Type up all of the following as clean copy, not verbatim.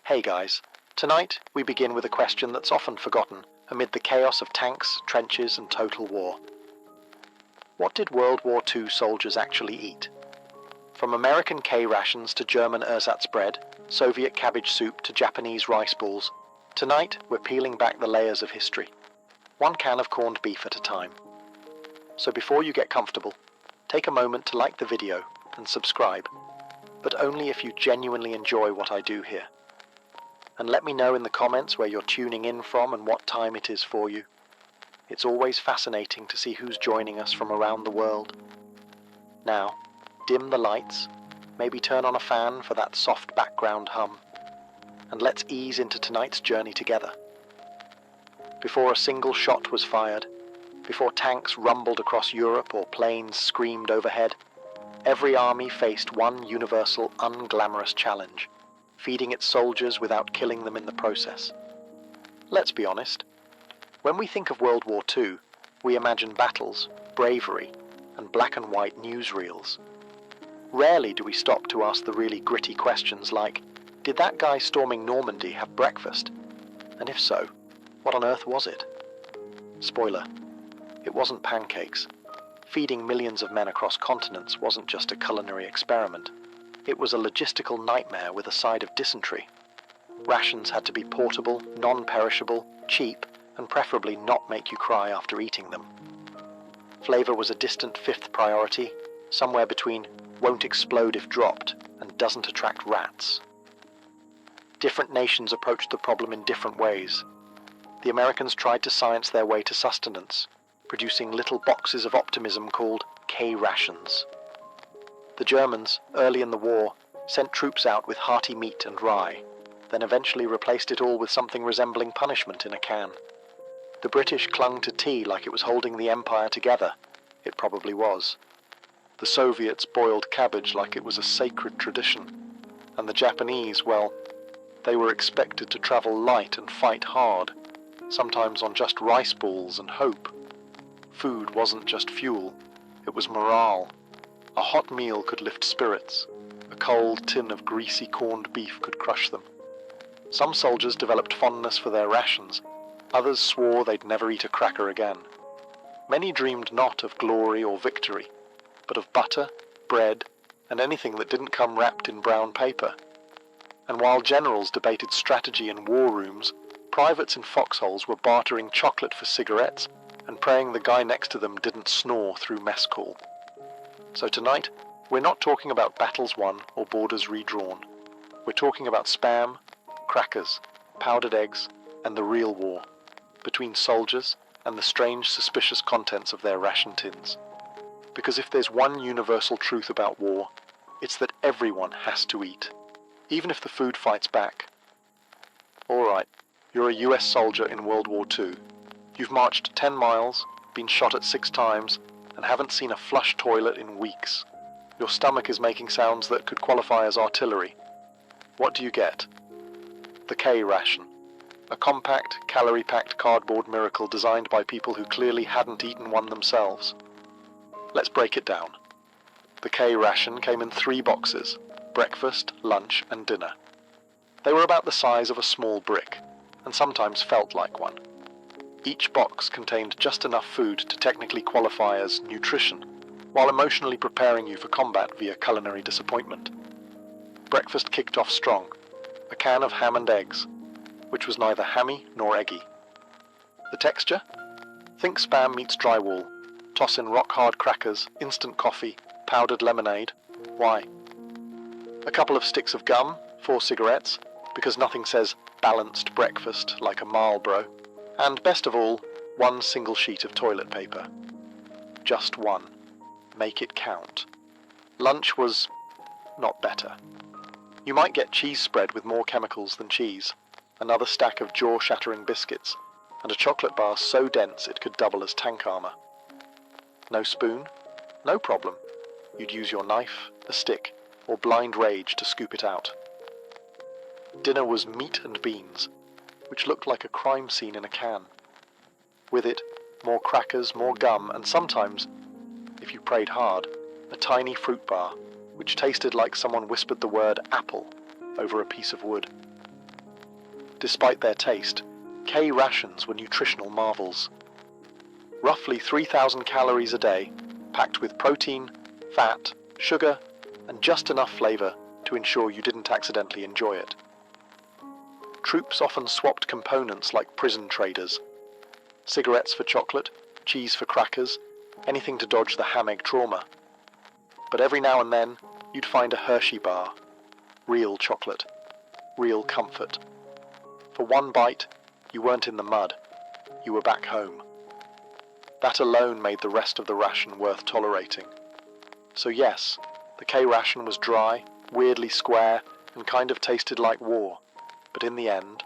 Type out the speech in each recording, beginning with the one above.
Hey guys, tonight we begin with a question that's often forgotten amid the chaos of tanks, trenches and total war. What did World War II soldiers actually eat? From American K rations to German ersatz bread, Soviet cabbage soup to Japanese rice balls, tonight we're peeling back the layers of history, one can of corned beef at a time. So before you get comfortable, take a moment to like the video and subscribe, but only if you genuinely enjoy what I do here. And let me know in the comments where you're tuning in from and what time it is for you. It's always fascinating to see who's joining us from around the world. Now, dim the lights, maybe turn on a fan for that soft background hum, and let's ease into tonight's journey together. Before a single shot was fired, before tanks rumbled across Europe or planes screamed overhead, every army faced one universal, unglamorous challenge: feeding its soldiers without killing them in the process. Let's be honest. When we think of World War II, we imagine battles, bravery, and black and white newsreels. Rarely do we stop to ask the really gritty questions like, did that guy storming Normandy have breakfast? And if so, what on earth was it? Spoiler, it wasn't pancakes. Feeding millions of men across continents wasn't just a culinary experiment. It was a logistical nightmare with a side of dysentery. Rations had to be portable, non-perishable, cheap, and preferably not make you cry after eating them. Flavor was a distant fifth priority, somewhere between won't explode if dropped and doesn't attract rats. Different nations approached the problem in different ways. The Americans tried to science their way to sustenance, producing little boxes of optimism called K rations. The Germans, early in the war, sent troops out with hearty meat and rye, then eventually replaced it all with something resembling punishment in a can. The British clung to tea like it was holding the empire together. It probably was. The Soviets boiled cabbage like it was a sacred tradition. And the Japanese, well, they were expected to travel light and fight hard, sometimes on just rice balls and hope. Food wasn't just fuel, it was morale. A hot meal could lift spirits. A cold tin of greasy corned beef could crush them. Some soldiers developed fondness for their rations. Others swore they'd never eat a cracker again. Many dreamed not of glory or victory, but of butter, bread, and anything that didn't come wrapped in brown paper. And while generals debated strategy in war rooms, privates in foxholes were bartering chocolate for cigarettes and praying the guy next to them didn't snore through mess call. So tonight, we're not talking about battles won or borders redrawn. We're talking about spam, crackers, powdered eggs, and the real war, between soldiers and the strange, suspicious contents of their ration tins. Because if there's one universal truth about war, it's that everyone has to eat, even if the food fights back. Alright, you're a US soldier in World War II. You've marched 10 miles, been shot at 6 times, and haven't seen a flush toilet in weeks. Your stomach is making sounds that could qualify as artillery. What do you get? The K ration. A compact, calorie-packed cardboard miracle designed by people who clearly hadn't eaten one themselves. Let's break it down. The K ration came in 3 boxes: breakfast, lunch, and dinner. They were about the size of a small brick, and sometimes felt like one. Each box contained just enough food to technically qualify as nutrition, while emotionally preparing you for combat via culinary disappointment. Breakfast kicked off strong, a can of ham and eggs, which was neither hammy nor eggy. The texture? Think Spam meets drywall. Toss in rock-hard crackers, instant coffee, powdered lemonade. Why? A couple of sticks of gum, 4 cigarettes, because nothing says balanced breakfast like a Marlboro. And best of all, 1 single sheet of toilet paper. Just one. Make it count. Lunch was not better. You might get cheese spread with more chemicals than cheese, another stack of jaw-shattering biscuits, and a chocolate bar so dense it could double as tank armor. No spoon? No problem. You'd use your knife, a stick, or blind rage to scoop it out. Dinner was meat and beans, which looked like a crime scene in a can. With it, more crackers, more gum, and sometimes, if you prayed hard, a tiny fruit bar, which tasted like someone whispered the word apple over a piece of wood. Despite their taste, K rations were nutritional marvels. Roughly 3,000 calories a day, packed with protein, fat, sugar, and just enough flavor to ensure you didn't accidentally enjoy it. Troops often swapped components like prison traders. Cigarettes for chocolate, cheese for crackers, anything to dodge the hammock trauma. But every now and then, you'd find a Hershey bar. Real chocolate. Real comfort. For one bite, you weren't in the mud. You were back home. That alone made the rest of the ration worth tolerating. So yes, the K ration was dry, weirdly square, and kind of tasted like war. But in the end,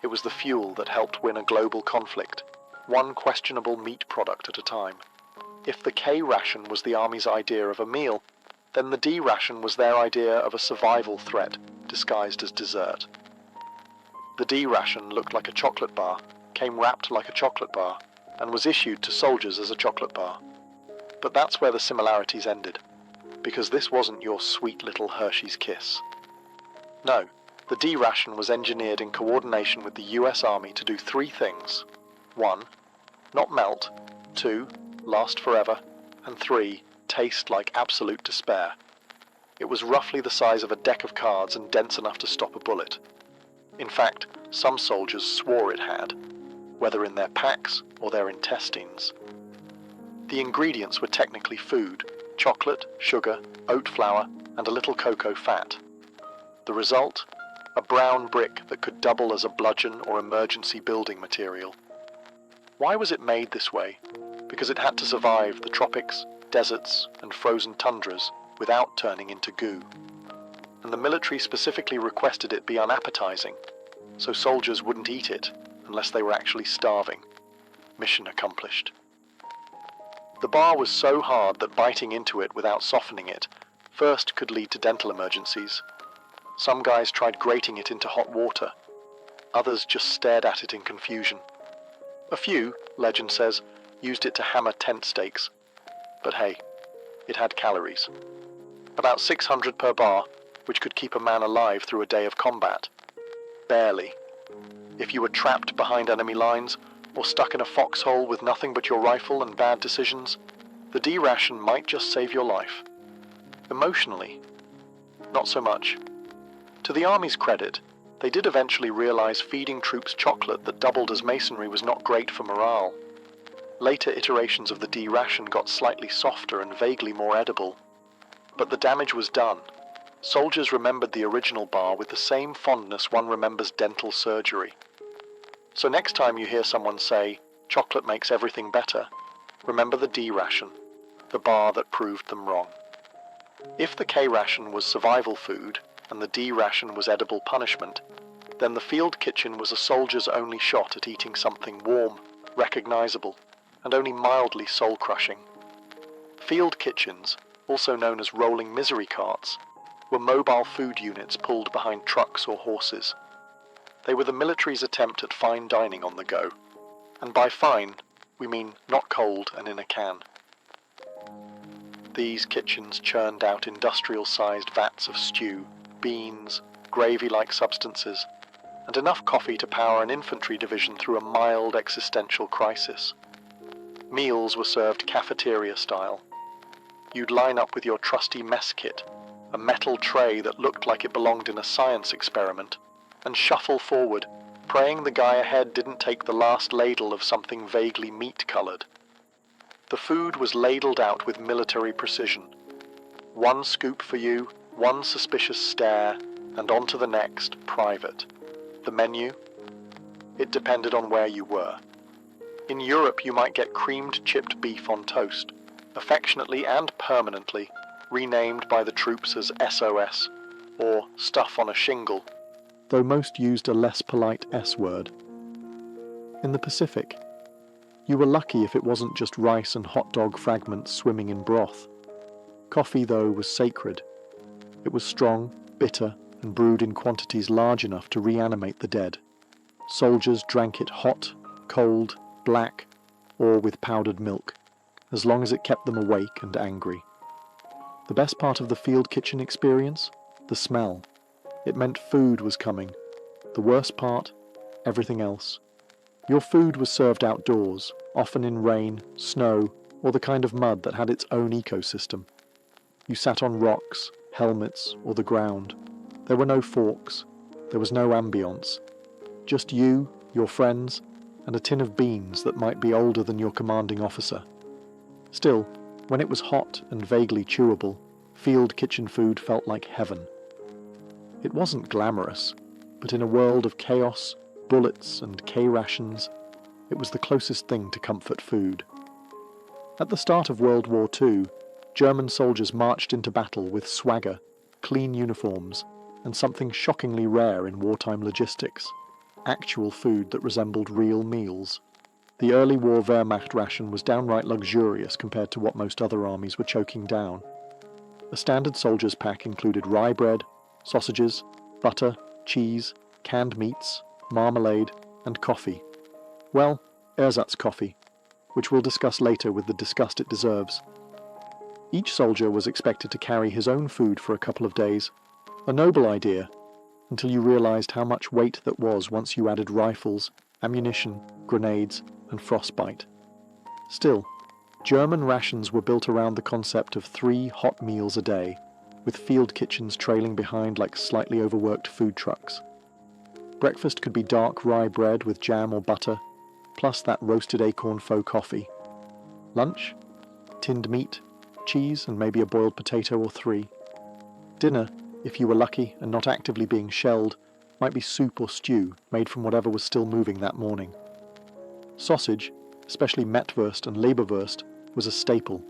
it was the fuel that helped win a global conflict, one questionable meat product at a time. If the K ration was the Army's idea of a meal, then the D ration was their idea of a survival threat disguised as dessert. The D ration looked like a chocolate bar, came wrapped like a chocolate bar, and was issued to soldiers as a chocolate bar. But that's where the similarities ended, because this wasn't your sweet little Hershey's Kiss. No, the D ration was engineered in coordination with the US Army to do three things. 1. Not melt. 2. Last forever. And 3. Taste like absolute despair. It was roughly the size of a deck of cards and dense enough to stop a bullet. In fact, some soldiers swore it had, whether in their packs or their intestines. The ingredients were technically food: chocolate, sugar, oat flour, and a little cocoa fat. The result? A brown brick that could double as a bludgeon or emergency building material. Why was it made this way? Because it had to survive the tropics, deserts, and frozen tundras without turning into goo. And the military specifically requested it be unappetizing, so soldiers wouldn't eat it unless they were actually starving. Mission accomplished. The bar was so hard that biting into it without softening it first could lead to dental emergencies. Some guys tried grating it into hot water. Others just stared at it in confusion. A few, legend says, used it to hammer tent stakes. But hey, it had calories. About 600 per bar, which could keep a man alive through a day of combat. Barely. If you were trapped behind enemy lines, or stuck in a foxhole with nothing but your rifle and bad decisions, the D ration might just save your life. Emotionally, not so much. To the Army's credit, they did eventually realize feeding troops chocolate that doubled as masonry was not great for morale. Later iterations of the D ration got slightly softer and vaguely more edible. But the damage was done. Soldiers remembered the original bar with the same fondness one remembers dental surgery. So next time you hear someone say, "Chocolate makes everything better," remember the D ration, the bar that proved them wrong. If the K ration was survival food, and the D ration was edible punishment, then the field kitchen was a soldier's only shot at eating something warm, recognizable, and only mildly soul-crushing. Field kitchens, also known as rolling misery carts, were mobile food units pulled behind trucks or horses. They were the military's attempt at fine dining on the go. And by fine, we mean not cold and in a can. These kitchens churned out industrial-sized vats of stew, beans, gravy-like substances, and enough coffee to power an infantry division through a mild existential crisis. Meals were served cafeteria style. You'd line up with your trusty mess kit, a metal tray that looked like it belonged in a science experiment, and shuffle forward, praying the guy ahead didn't take the last ladle of something vaguely meat-colored. The food was ladled out with military precision. One scoop for you, one suspicious stare, and on to the next, private. The menu? It depended on where you were. In Europe you might get creamed chipped beef on toast, affectionately and permanently renamed by the troops as SOS, or stuff on a shingle, though most used a less polite S word. In the Pacific, you were lucky if it wasn't just rice and hot dog fragments swimming in broth. Coffee, though, was sacred. It was strong, bitter, and brewed in quantities large enough to reanimate the dead. Soldiers drank it hot, cold, black, or with powdered milk, as long as it kept them awake and angry. The best part of the field kitchen experience? The smell. It meant food was coming. The worst part? everything else. Your food was served outdoors, often in rain, snow, or the kind of mud that had its own ecosystem. You sat on rocks, helmets, or the ground. There were no forks. There was no ambience. Just you, your friends, and a tin of beans that might be older than your commanding officer. Still, when it was hot and vaguely chewable, field kitchen food felt like heaven. It wasn't glamorous, but in a world of chaos, bullets, and K-rations, it was the closest thing to comfort food. At the start of World War II, German soldiers marched into battle with swagger, clean uniforms, and something shockingly rare in wartime logistics: actual food that resembled real meals. The early war Wehrmacht ration was downright luxurious compared to what most other armies were choking down. A standard soldier's pack included rye bread, sausages, butter, cheese, canned meats, marmalade, and coffee. Well, ersatz coffee, which we'll discuss later with the disgust it deserves. Each soldier was expected to carry his own food for a couple of days. A noble idea, until you realized how much weight that was once you added rifles, ammunition, grenades, and frostbite. Still, German rations were built around the concept of 3 hot meals a day, with field kitchens trailing behind like slightly overworked food trucks. Breakfast could be dark rye bread with jam or butter, plus that roasted acorn faux coffee. Lunch? Tinned meat, cheese, and maybe a boiled potato or 3. Dinner, if you were lucky and not actively being shelled, might be soup or stew made from whatever was still moving that morning. Sausage, especially Mettwurst and Leberwurst, was a staple.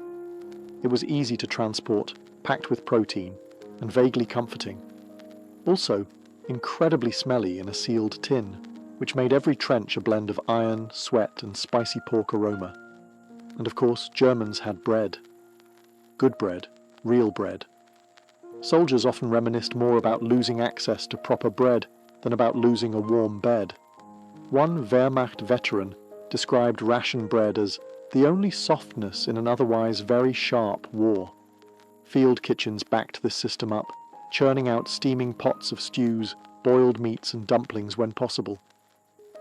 It was easy to transport, packed with protein, and vaguely comforting. Also, incredibly smelly in a sealed tin, which made every trench a blend of iron, sweat, and spicy pork aroma. And of course, Germans had bread. Good bread, real bread. Soldiers often reminisced more about losing access to proper bread than about losing a warm bed. One Wehrmacht veteran described ration bread as the only softness in an otherwise very sharp war. Field kitchens backed this system up, churning out steaming pots of stews, boiled meats and dumplings when possible.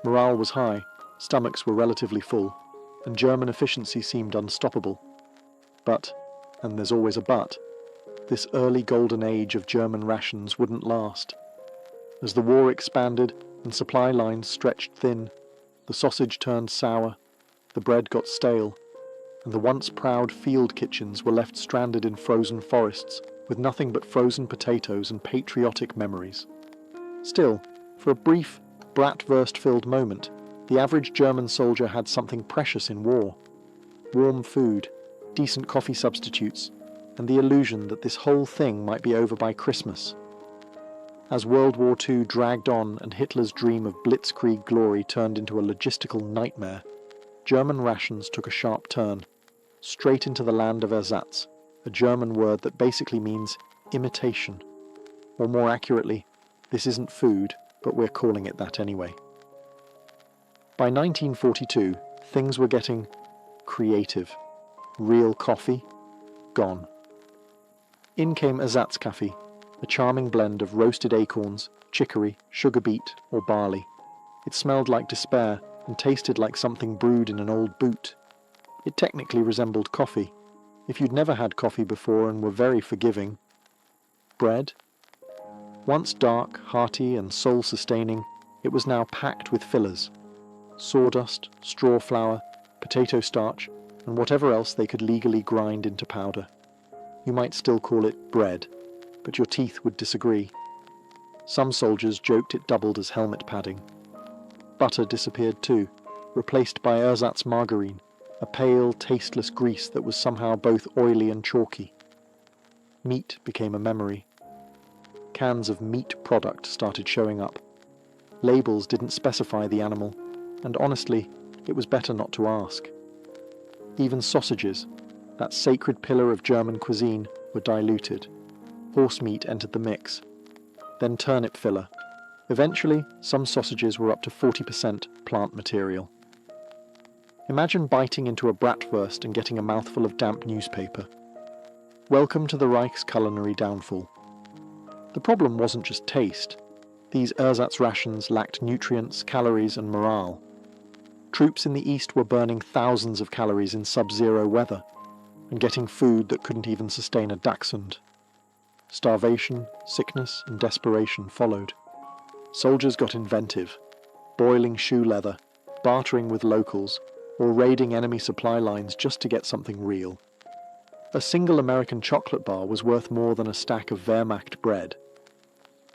Morale was high, stomachs were relatively full, and German efficiency seemed unstoppable. But, and there's always a but, this early golden age of German rations wouldn't last. As the war expanded and supply lines stretched thin, the sausage turned sour, the bread got stale, and the once proud field kitchens were left stranded in frozen forests with nothing but frozen potatoes and patriotic memories. Still, for a brief, bratwurst-filled moment, the average German soldier had something precious in war. Warm food, decent coffee substitutes, and the illusion that this whole thing might be over by Christmas. As World War II dragged on and Hitler's dream of blitzkrieg glory turned into a logistical nightmare, German rations took a sharp turn, straight into the land of ersatz, a German word that basically means imitation. Or more accurately, this isn't food, but we're calling it that anyway. By 1942, things were getting creative. Real coffee? Gone. In came Ersatzkaffee, a charming blend of roasted acorns, chicory, sugar beet, or barley. It smelled like despair and tasted like something brewed in an old boot. It technically resembled coffee, if you'd never had coffee before and were very forgiving. Bread? Once dark, hearty, and soul-sustaining, it was now packed with fillers. Sawdust, straw flour, potato starch, and whatever else they could legally grind into powder. You might still call it bread, but your teeth would disagree. Some soldiers joked it doubled as helmet padding. Butter disappeared too, replaced by ersatz margarine, a pale, tasteless grease that was somehow both oily and chalky. Meat became a memory. Cans of meat product started showing up. Labels didn't specify the animal, and honestly, it was better not to ask. Even sausages, that sacred pillar of German cuisine, were diluted. Horse meat entered the mix. Then turnip filler. Eventually, some sausages were up to 40% plant material. Imagine biting into a bratwurst and getting a mouthful of damp newspaper. Welcome to the Reich's culinary downfall. The problem wasn't just taste. These ersatz rations lacked nutrients, calories, and morale. Troops in the east were burning thousands of calories in sub-zero weather, and getting food that couldn't even sustain a dachshund. Starvation, sickness, and desperation followed. Soldiers got inventive, boiling shoe leather, bartering with locals, or raiding enemy supply lines just to get something real. A single American chocolate bar was worth more than a stack of Wehrmacht bread.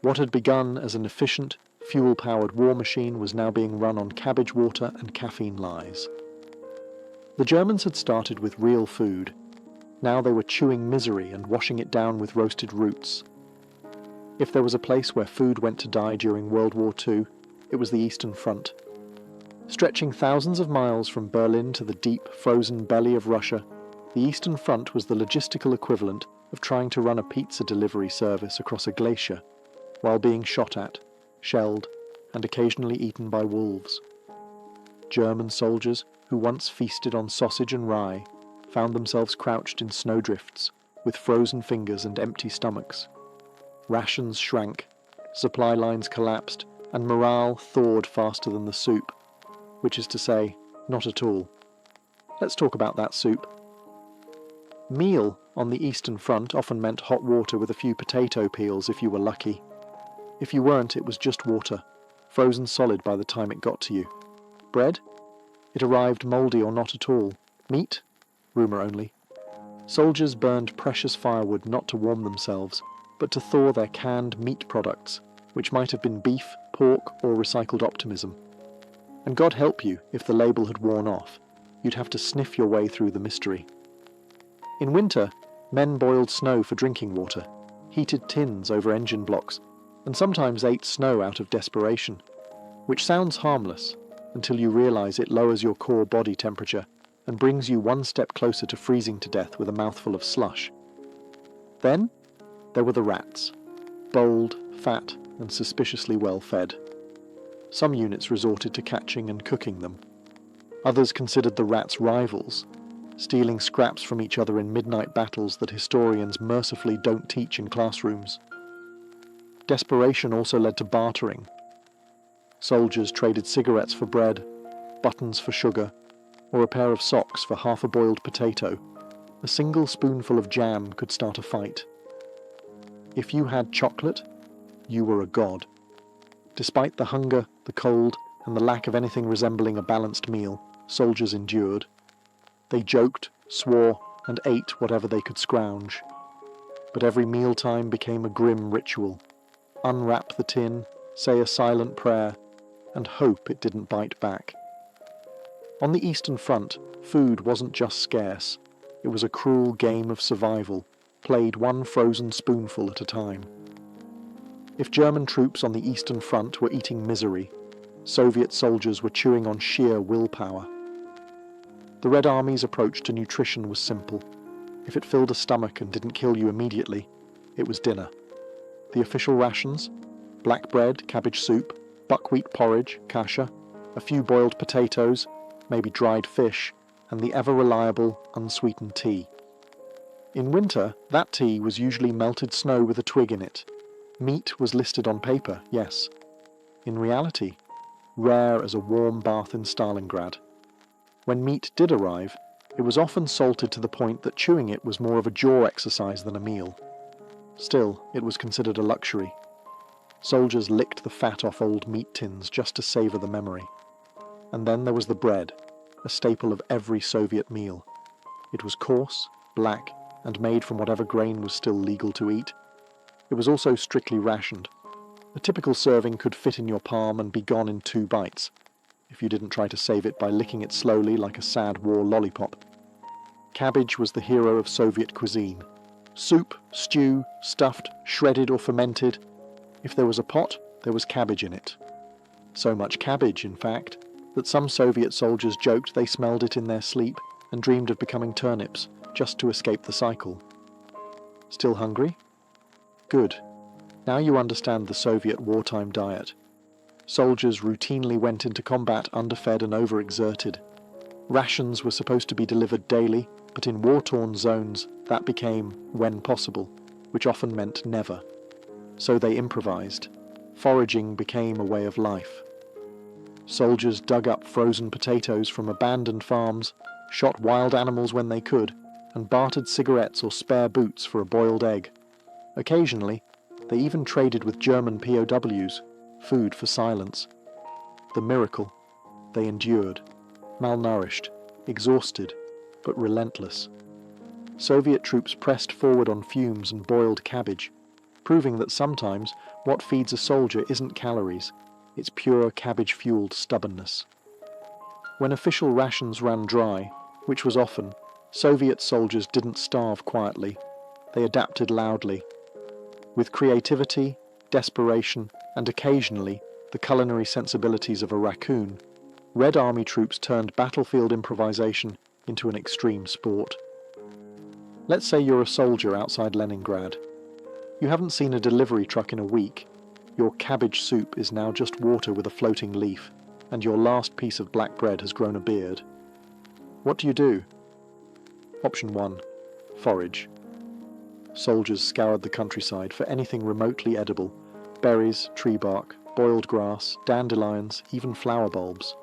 What had begun as an efficient, fuel-powered war machine was now being run on cabbage water and caffeine lies. The Germans had started with real food. Now they were chewing misery and washing it down with roasted roots. If there was a place where food went to die during World War II, it was the Eastern Front. Stretching thousands of miles from Berlin to the deep, frozen belly of Russia, the Eastern Front was the logistical equivalent of trying to run a pizza delivery service across a glacier, while being shot at, shelled, and occasionally eaten by wolves. German soldiers, who once feasted on sausage and rye, found themselves crouched in snowdrifts, with frozen fingers and empty stomachs. Rations shrank, supply lines collapsed, and morale thawed faster than the soup, which is to say, not at all. Let's talk about that soup. Meal on the Eastern Front often meant hot water with a few potato peels if you were lucky. If you weren't, it was just water, frozen solid by the time it got to you. Bread? It arrived mouldy or not at all. Meat? Rumour only. Soldiers burned precious firewood not to warm themselves, but to thaw their canned meat products, which might have been beef, pork, or recycled optimism. And God help you if the label had worn off. You'd have to sniff your way through the mystery. In winter, men boiled snow for drinking water, heated tins over engine blocks, and sometimes ate snow out of desperation, which sounds harmless until you realise it lowers your core body temperature and brings you one step closer to freezing to death with a mouthful of slush. Then, there were the rats, bold, fat, and suspiciously well fed. Some units resorted to catching and cooking them. Others considered the rats rivals, stealing scraps from each other in midnight battles that historians mercifully don't teach in classrooms. Desperation also led to bartering. Soldiers traded cigarettes for bread, buttons for sugar, or a pair of socks for half a boiled potato. A single spoonful of jam could start a fight. If you had chocolate, you were a god. Despite the hunger, the cold, and the lack of anything resembling a balanced meal, soldiers endured. They joked, swore, and ate whatever they could scrounge. But every mealtime became a grim ritual. Unwrap the tin, say a silent prayer, and hope it didn't bite back. On the Eastern Front, food wasn't just scarce. It was a cruel game of survival, played one frozen spoonful at a time. If German troops on the Eastern Front were eating misery, Soviet soldiers were chewing on sheer willpower. The Red Army's approach to nutrition was simple. If it filled a stomach and didn't kill you immediately, it was dinner. The official rations: black bread, cabbage soup, buckwheat porridge, kasha, a few boiled potatoes, maybe dried fish, and the ever-reliable, unsweetened tea. In winter, that tea was usually melted snow with a twig in it. Meat was listed on paper, yes. In reality, rare as a warm bath in Stalingrad. When meat did arrive, it was often salted to the point that chewing it was more of a jaw exercise than a meal. Still, it was considered a luxury. Soldiers licked the fat off old meat tins just to savour the memory. And then there was the bread, a staple of every Soviet meal. It was coarse, black, and made from whatever grain was still legal to eat. It was also strictly rationed. A typical serving could fit in your palm and be gone in 2 bites, if you didn't try to save it by licking it slowly like a sad war lollipop. Cabbage was the hero of Soviet cuisine. Soup, stew, stuffed, shredded or fermented. If there was a pot, there was cabbage in it. So much cabbage, in fact, that some Soviet soldiers joked they smelled it in their sleep and dreamed of becoming turnips, just to escape the cycle. Still hungry? Good. Now you understand the Soviet wartime diet. Soldiers routinely went into combat underfed and overexerted. Rations were supposed to be delivered daily, but in war-torn zones that became when possible, which often meant never. So they improvised. foraging became a way of life. Soldiers dug up frozen potatoes from abandoned farms, shot wild animals when they could, and bartered cigarettes or spare boots for a boiled egg. Occasionally, they even traded with German POWs, food for silence. The miracle: they endured, malnourished, exhausted, but relentless. Soviet troops pressed forward on fumes and boiled cabbage, proving that sometimes what feeds a soldier isn't calories, it's pure cabbage-fueled stubbornness. When official rations ran dry, which was often, Soviet soldiers didn't starve quietly, they adapted loudly. With creativity, desperation, and occasionally the culinary sensibilities of a raccoon, Red Army troops turned battlefield improvisation into an extreme sport. Let's say you're a soldier outside Leningrad. You haven't seen a delivery truck in a week. Your cabbage soup is now just water with a floating leaf, and your last piece of black bread has grown a beard. What do? Option 1. Forage. Soldiers scoured the countryside for anything remotely edible: berries, tree bark, boiled grass, dandelions, even flower bulbs.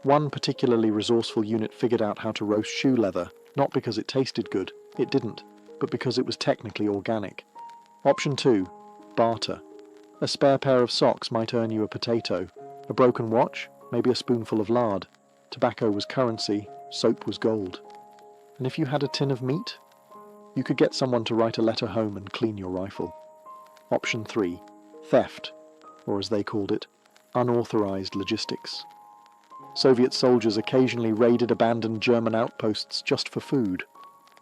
One particularly resourceful unit figured out how to roast shoe leather, not because it tasted good, it didn't, but because it was technically organic. Option 2. Barter. A spare pair of socks might earn you a potato. A broken watch, maybe a spoonful of lard. Tobacco was currency, soap was gold. And if you had a tin of meat, you could get someone to write a letter home and clean your rifle. Option 3. Theft, or as they called it, unauthorized logistics. Soviet soldiers occasionally raided abandoned German outposts just for food.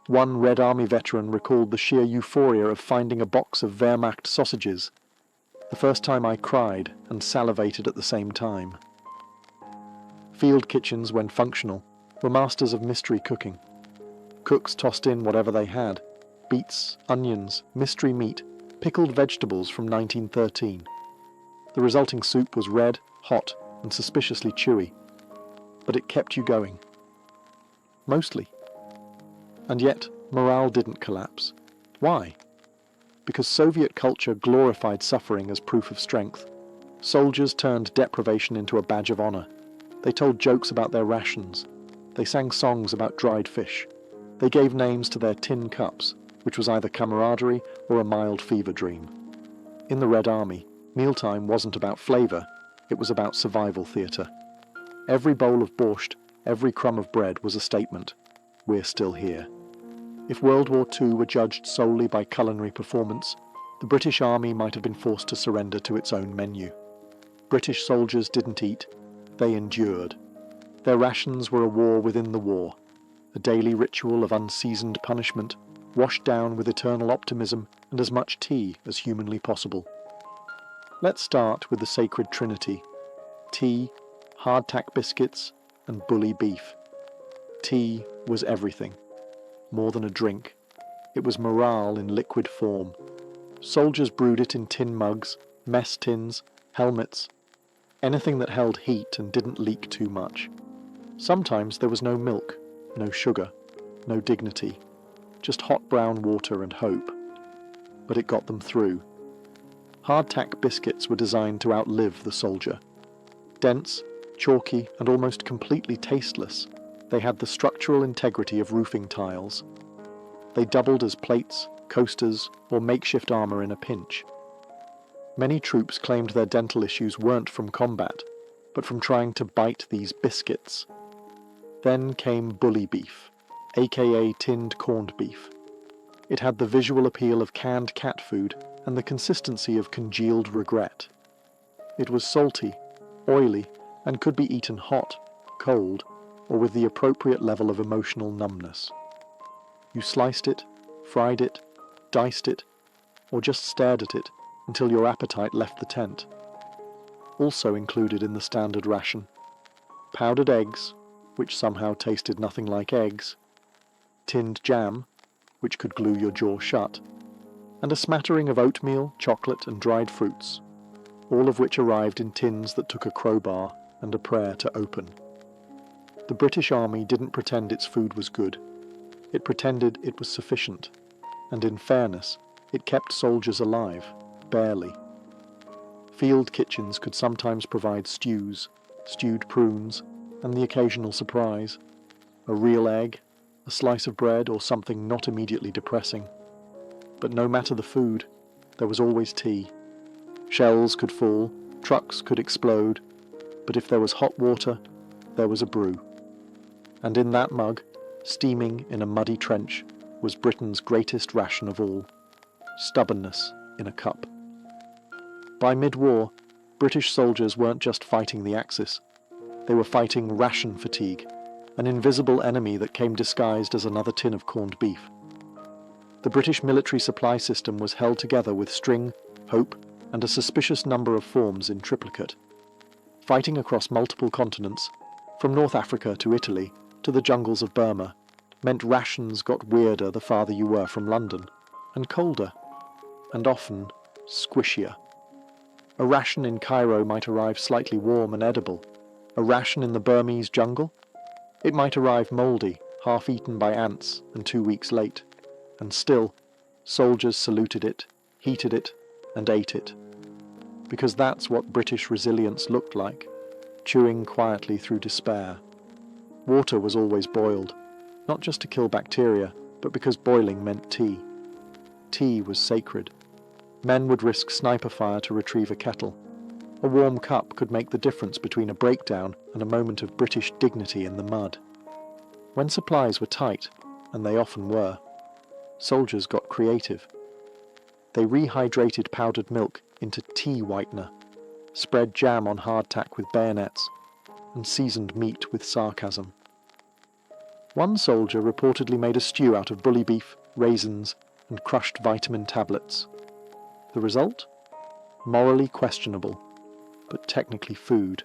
One Red Army veteran recalled the sheer euphoria of finding a box of Wehrmacht sausages. The first time I cried and salivated at the same time. Field kitchens, when functional, were masters of mystery cooking. Cooks tossed in whatever they had: beets, onions, mystery meat, pickled vegetables from 1913. The resulting soup was red, hot, and suspiciously chewy. But it kept you going. Mostly. And yet, morale didn't collapse. Why? Because Soviet culture glorified suffering as proof of strength. Soldiers turned deprivation into a badge of honor. They told jokes about their rations. They sang songs about dried fish. They gave names to their tin cups, which was either camaraderie or a mild fever dream. In the Red Army, mealtime wasn't about flavor, it was about survival theater. Every bowl of borscht, every crumb of bread was a statement: we're still here. If World War II were judged solely by culinary performance, the British Army might have been forced to surrender to its own menu. British soldiers didn't eat, they endured. Their rations were a war within the war, a daily ritual of unseasoned punishment, washed down with eternal optimism and as much tea as humanly possible. Let's start with the sacred trinity: tea, hardtack biscuits, and bully beef. Tea was everything. More than a drink. It was morale in liquid form. Soldiers brewed it in tin mugs, mess tins, helmets, anything that held heat and didn't leak too much. Sometimes there was no milk, no sugar, no dignity, just hot brown water and hope. But it got them through. Hardtack biscuits were designed to outlive the soldier. Dense, chalky, and almost completely tasteless, they had the structural integrity of roofing tiles. They doubled as plates, coasters, or makeshift armor in a pinch. Many troops claimed their dental issues weren't from combat, but from trying to bite these biscuits. Then came bully beef, aka tinned corned beef. It had the visual appeal of canned cat food and the consistency of congealed regret. It was salty, oily, and could be eaten hot, cold, or with the appropriate level of emotional numbness. You sliced it, fried it, diced it, or just stared at it until your appetite left the tent. Also included in the standard ration: powdered eggs, which somehow tasted nothing like eggs, tinned jam, which could glue your jaw shut, and a smattering of oatmeal, chocolate, and dried fruits, all of which arrived in tins that took a crowbar and a prayer to open. The British Army didn't pretend its food was good. It pretended it was sufficient, and in fairness, it kept soldiers alive, barely. Field kitchens could sometimes provide stews, stewed prunes, and the occasional surprise, a real egg, a slice of bread, or something not immediately depressing. But no matter the food, there was always tea. Shells could fall, trucks could explode, but if there was hot water, there was a brew. And in that mug, steaming in a muddy trench, was Britain's greatest ration of all: stubbornness in a cup. By mid-war, British soldiers weren't just fighting the Axis. They were fighting ration fatigue, an invisible enemy that came disguised as another tin of corned beef. The British military supply system was held together with string, hope, and a suspicious number of forms in triplicate. Fighting across multiple continents, from North Africa to Italy to the jungles of Burma, meant rations got weirder the farther you were from London, and colder, and often squishier. A ration in Cairo might arrive slightly warm and edible. A ration in the Burmese jungle? It might arrive mouldy, half-eaten by ants, and 2 weeks late. And still, soldiers saluted it, heated it, and ate it. Because that's what British resilience looked like, chewing quietly through despair. Water was always boiled, not just to kill bacteria, but because boiling meant tea. Tea was sacred. Men would risk sniper fire to retrieve a kettle. A warm cup could make the difference between a breakdown and a moment of British dignity in the mud. When supplies were tight, and they often were, soldiers got creative. They rehydrated powdered milk into tea whitener, spread jam on hardtack with bayonets, and seasoned meat with sarcasm. One soldier reportedly made a stew out of bully beef, raisins, and crushed vitamin tablets. The result? Morally questionable, but technically food.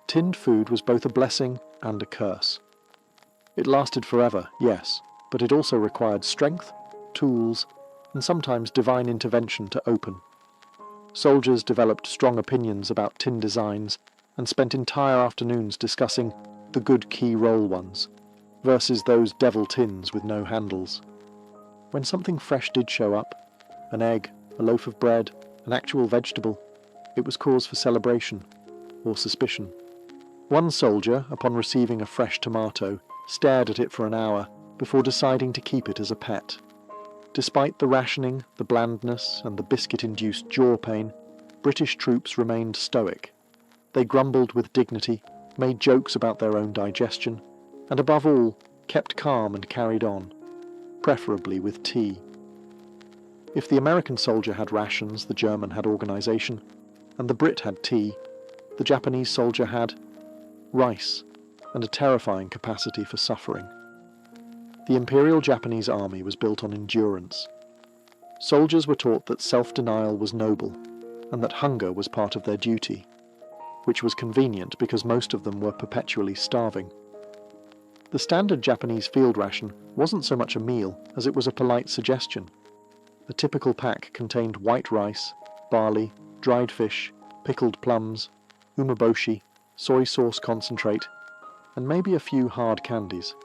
Tinned food was both a blessing and a curse. It lasted forever, yes, but it also required strength, tools, and sometimes divine intervention to open. Soldiers developed strong opinions about tin designs and spent entire afternoons discussing the good key roll ones versus those devil tins with no handles. When something fresh did show up, an egg, a loaf of bread, an actual vegetable, it was cause for celebration or suspicion. One soldier, upon receiving a fresh tomato, stared at it for an hour before deciding to keep it as a pet. Despite the rationing, the blandness, and the biscuit-induced jaw pain, British troops remained stoic. They grumbled with dignity, made jokes about their own digestion, and above all, kept calm and carried on, preferably with tea. If the American soldier had rations, the German had organisation, and the Brit had tea, the Japanese soldier had rice, and a terrifying capacity for suffering. The Imperial Japanese Army was built on endurance. Soldiers were taught that self-denial was noble, and that hunger was part of their duty, which was convenient because most of them were perpetually starving. The standard Japanese field ration wasn't so much a meal as it was a polite suggestion. The typical pack contained white rice, barley, dried fish, pickled plums, umeboshi, soy sauce concentrate, and maybe a few hard candies.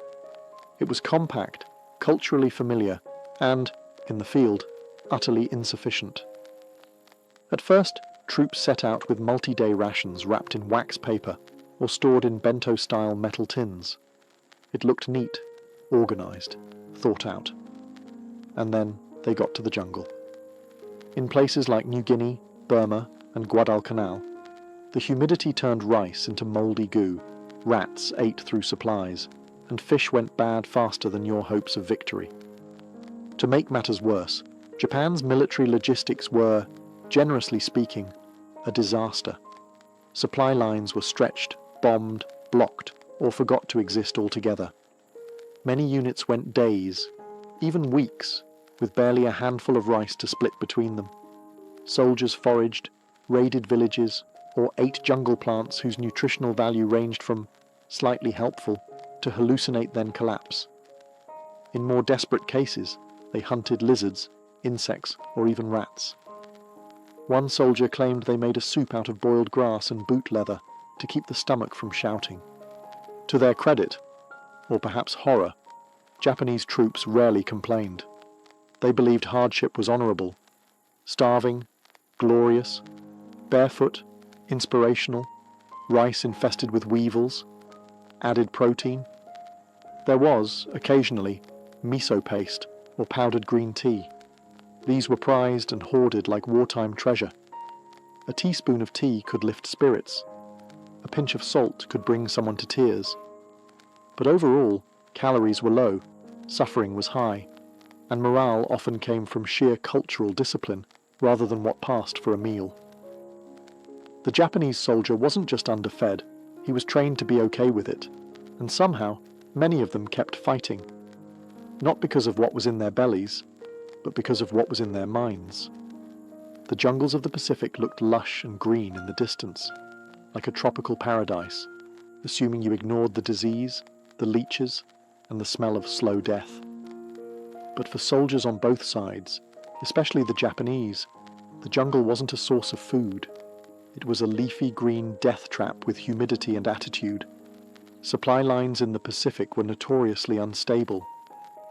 It was compact, culturally familiar, and, in the field, utterly insufficient. At first, troops set out with multi-day rations wrapped in wax paper or stored in bento-style metal tins. It looked neat, organised, thought out. And then they got to the jungle. In places like New Guinea, Burma, and Guadalcanal, the humidity turned rice into mouldy goo, rats ate through supplies, and fish went bad faster than your hopes of victory. To make matters worse, Japan's military logistics were, generously speaking, a disaster. Supply lines were stretched, bombed, blocked, or forgot to exist altogether. Many units went days, even weeks, with barely a handful of rice to split between them. Soldiers foraged, raided villages, or ate jungle plants whose nutritional value ranged from slightly helpful to hallucinate then collapse. In more desperate cases, they hunted lizards, insects, or even rats. One soldier claimed they made a soup out of boiled grass and boot leather to keep the stomach from shouting. To their credit, or perhaps horror, Japanese troops rarely complained. They believed hardship was honourable. Starving, glorious, Barefoot, inspirational, rice infested with weevils, added protein. There was, occasionally, miso paste or powdered green tea. These were prized and hoarded like wartime treasure. A teaspoon of tea could lift spirits. A pinch of salt could bring someone to tears. But overall, calories were low, suffering was high, and morale often came from sheer cultural discipline rather than what passed for a meal. The Japanese soldier wasn't just underfed, he was trained to be okay with it, and somehow many of them kept fighting. Not because of what was in their bellies, but because of what was in their minds. The jungles of the Pacific looked lush and green in the distance, like a tropical paradise, assuming you ignored the disease, the leeches, and the smell of slow death. But for soldiers on both sides, especially the Japanese, the jungle wasn't a source of food. It was a leafy green death trap with humidity and attitude. Supply lines in the Pacific were notoriously unstable.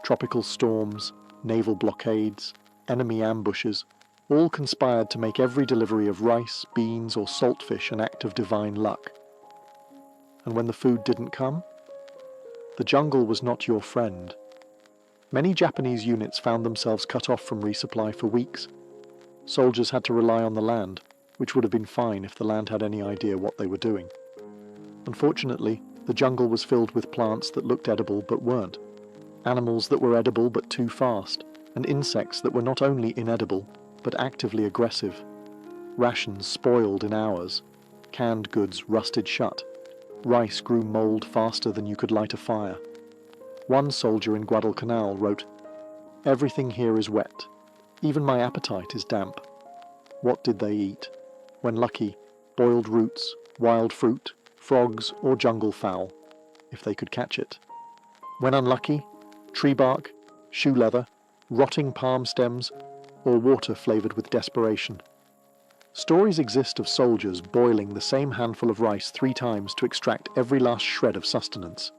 Tropical storms, naval blockades, enemy ambushes, all conspired to make every delivery of rice, beans, or saltfish an act of divine luck. And when the food didn't come, the jungle was not your friend. Many Japanese units found themselves cut off from resupply for weeks. Soldiers had to rely on the land, which would have been fine if the land had any idea what they were doing. Unfortunately, the jungle was filled with plants that looked edible but weren't, animals that were edible but too fast, and insects that were not only inedible, but actively aggressive. Rations spoiled in hours, canned goods rusted shut, rice grew mold faster than you could light a fire. One soldier in Guadalcanal wrote, "Everything here is wet. Even my appetite is damp." What did they eat? When lucky, boiled roots, wild fruit, frogs, or jungle fowl, if they could catch it. When unlucky, tree bark, shoe leather, rotting palm stems, or water flavoured with desperation. Stories exist of soldiers boiling the same handful of rice 3 times to extract every last shred of sustenance.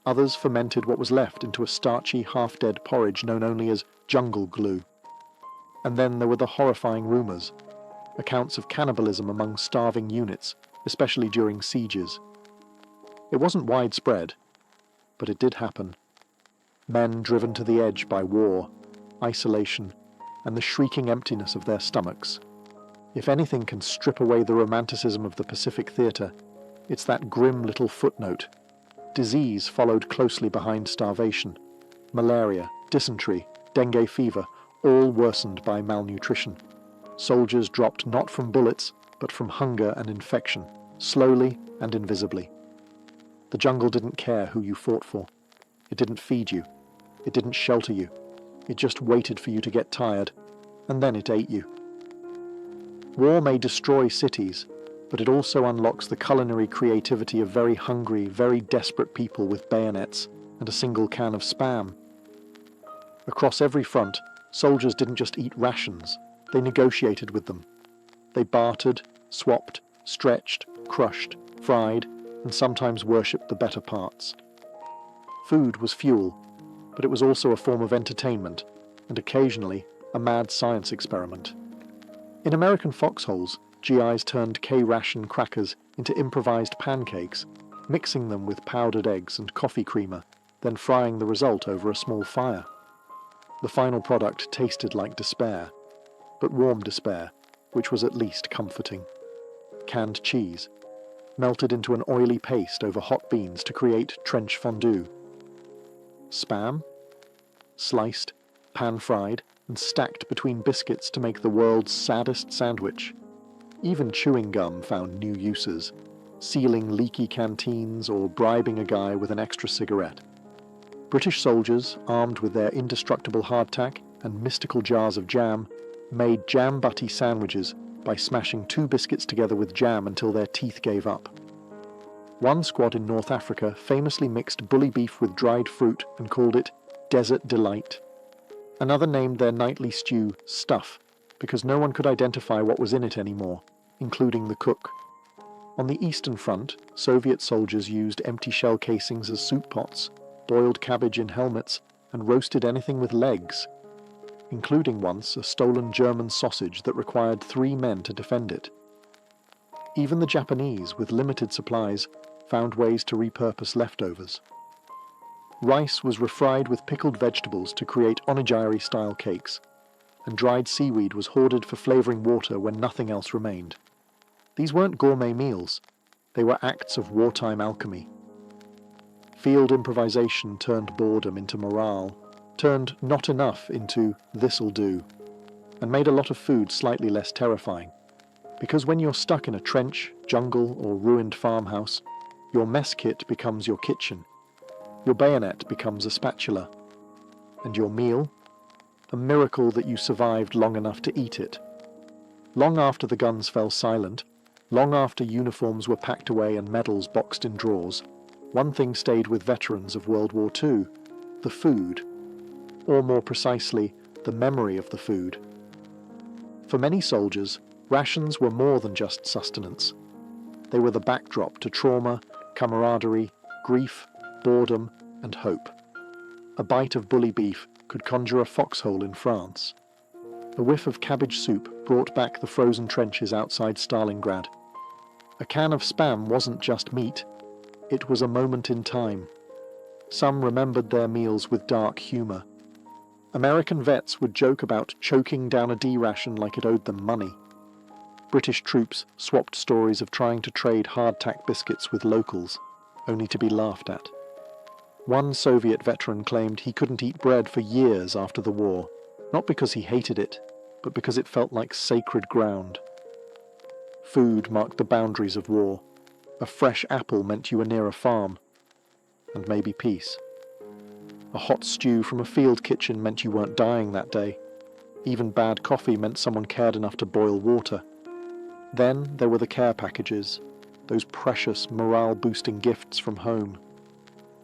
Others fermented what was left into a starchy, half-dead porridge known only as jungle glue. And then there were the horrifying rumours, accounts of cannibalism among starving units, especially during sieges. It wasn't widespread, but it did happen. Men driven to the edge by war, isolation, and the shrieking emptiness of their stomachs. If anything can strip away the romanticism of the Pacific theatre, it's that grim little footnote. Disease followed closely behind starvation. Malaria, dysentery, dengue fever, all worsened by malnutrition. Soldiers dropped not from bullets, but from hunger and infection, slowly and invisibly. The jungle didn't care who you fought for. It didn't feed you. It didn't shelter you. It just waited for you to get tired, and then it ate you. War may destroy cities, but it also unlocks the culinary creativity of very hungry, very desperate people with bayonets and a single can of Spam. Across every front, soldiers didn't just eat rations, they negotiated with them. They bartered, swapped, stretched, crushed, fried, and sometimes worshipped the better parts. Food was fuel, but it was also a form of entertainment, and occasionally a mad science experiment. In American foxholes, GIs turned K-ration crackers into improvised pancakes, mixing them with powdered eggs and coffee creamer, then frying the result over a small fire. The final product tasted like despair, but warm despair, which was at least comforting. Canned cheese, melted into an oily paste over hot beans to create trench fondue. Spam, sliced, pan-fried, and stacked between biscuits to make the world's saddest sandwich. Even chewing gum found new uses, sealing leaky canteens or bribing a guy with an extra cigarette. British soldiers, armed with their indestructible hardtack and mystical jars of jam, made jam-butty sandwiches by smashing 2 biscuits together with jam until their teeth gave up. One squad in North Africa famously mixed bully beef with dried fruit and called it Desert Delight. Another named their nightly stew Stuff, because no one could identify what was in it anymore, including the cook. On the Eastern Front, Soviet soldiers used empty shell casings as soup pots, boiled cabbage in helmets, and roasted anything with legs, including once a stolen German sausage that required 3 men to defend it, Even the Japanese, with limited supplies, found ways to repurpose leftovers. Rice was refried with pickled vegetables to create onigiri-style cakes, and dried seaweed was hoarded for flavouring water when nothing else remained. These weren't gourmet meals, they were acts of wartime alchemy. Field improvisation turned boredom into morale, turned not enough into this'll do, and made a lot of food slightly less terrifying. Because when you're stuck in a trench, jungle, or ruined farmhouse, your mess kit becomes your kitchen, your bayonet becomes a spatula, and your meal? A miracle that you survived long enough to eat it. Long after the guns fell silent, long after uniforms were packed away and medals boxed in drawers, one thing stayed with veterans of World War II: the food, or more precisely, the memory of the food. For many soldiers, rations were more than just sustenance. They were the backdrop to trauma, camaraderie, grief, boredom, and hope. A bite of bully beef could conjure a foxhole in France. A whiff of cabbage soup brought back the frozen trenches outside Stalingrad. A can of Spam wasn't just meat, it was a moment in time. Some remembered their meals with dark humour. American vets would joke about choking down a D-ration like it owed them money. British troops swapped stories of trying to trade hardtack biscuits with locals, only to be laughed at. One Soviet veteran claimed he couldn't eat bread for years after the war, not because he hated it, but because it felt like sacred ground. Food marked the boundaries of war. A fresh apple meant you were near a farm, and maybe peace. A hot stew from a field kitchen meant you weren't dying that day. Even bad coffee meant someone cared enough to boil water. Then there were the care packages, those precious morale-boosting gifts from home.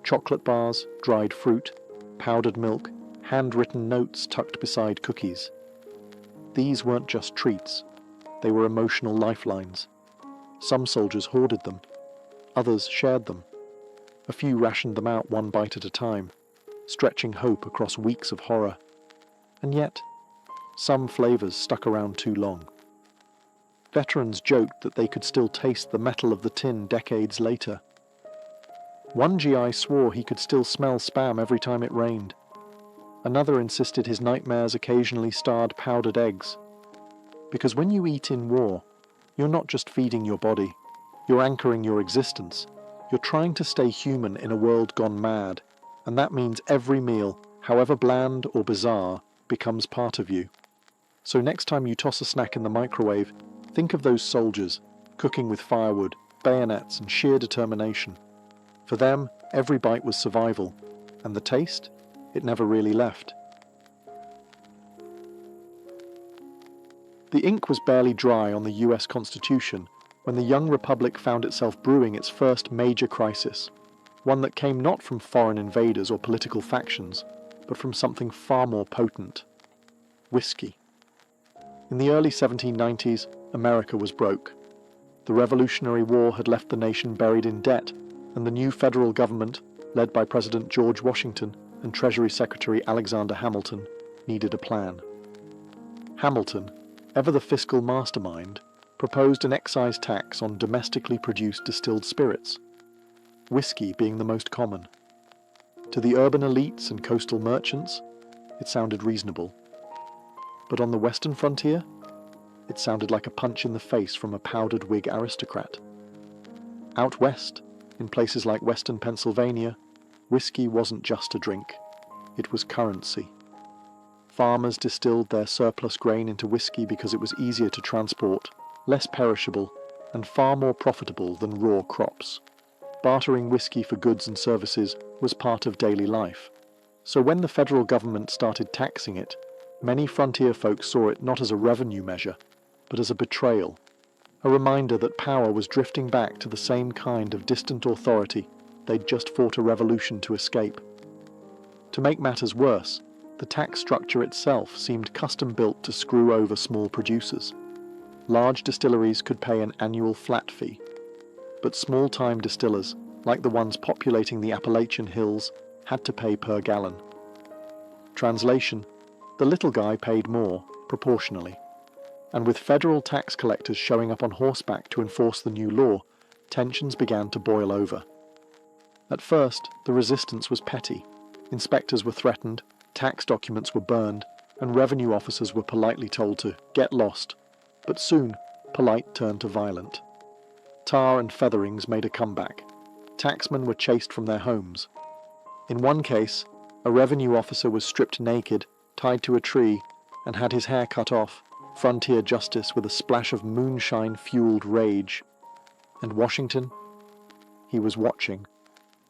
Chocolate bars, dried fruit, powdered milk, handwritten notes tucked beside cookies. These weren't just treats, they were emotional lifelines. Some soldiers hoarded them, others shared them. A few rationed them out one bite at a time, stretching hope across weeks of horror. And yet, some flavours stuck around too long. Veterans joked that they could still taste the metal of the tin decades later. One GI swore he could still smell Spam every time it rained. Another insisted his nightmares occasionally starred powdered eggs. Because when you eat in war, you're not just feeding your body, you're anchoring your existence. You're trying to stay human in a world gone mad, and that means every meal, however bland or bizarre, becomes part of you. So next time you toss a snack in the microwave, think of those soldiers, cooking with firewood, bayonets, and sheer determination. For them, every bite was survival, and the taste? It never really left. The ink was barely dry on the US Constitution when the young republic found itself brewing its first major crisis, one that came not from foreign invaders or political factions, but from something far more potent: whiskey. In the early 1790s, America was broke. The Revolutionary War had left the nation buried in debt, and the new federal government, led by President George Washington and Treasury Secretary Alexander Hamilton, needed a plan. Hamilton, ever the fiscal mastermind, proposed an excise tax on domestically produced distilled spirits, whiskey being the most common. To the urban elites and coastal merchants, it sounded reasonable. But on the western frontier, it sounded like a punch in the face from a powdered wig aristocrat. Out west, in places like western Pennsylvania, whiskey wasn't just a drink, it was currency. Farmers distilled their surplus grain into whiskey because it was easier to transport, less perishable, and far more profitable than raw crops. Bartering whiskey for goods and services was part of daily life. So when the federal government started taxing it, many frontier folks saw it not as a revenue measure, but as a betrayal, a reminder that power was drifting back to the same kind of distant authority they'd just fought a revolution to escape. To make matters worse, the tax structure itself seemed custom-built to screw over small producers. Large distilleries could pay an annual flat fee, but small-time distillers, like the ones populating the Appalachian Hills, had to pay per gallon. Translation: the little guy paid more, proportionally. and with federal tax collectors showing up on horseback to enforce the new law, tensions began to boil over. At first, the resistance was petty. Inspectors were threatened, tax documents were burned, and revenue officers were politely told to get lost. But soon, polite turned to violent. Tar and featherings made a comeback. Taxmen were chased from their homes. In one case, a revenue officer was stripped naked, tied to a tree, and had his hair cut off, frontier justice with a splash of moonshine-fueled rage. And Washington? He was watching,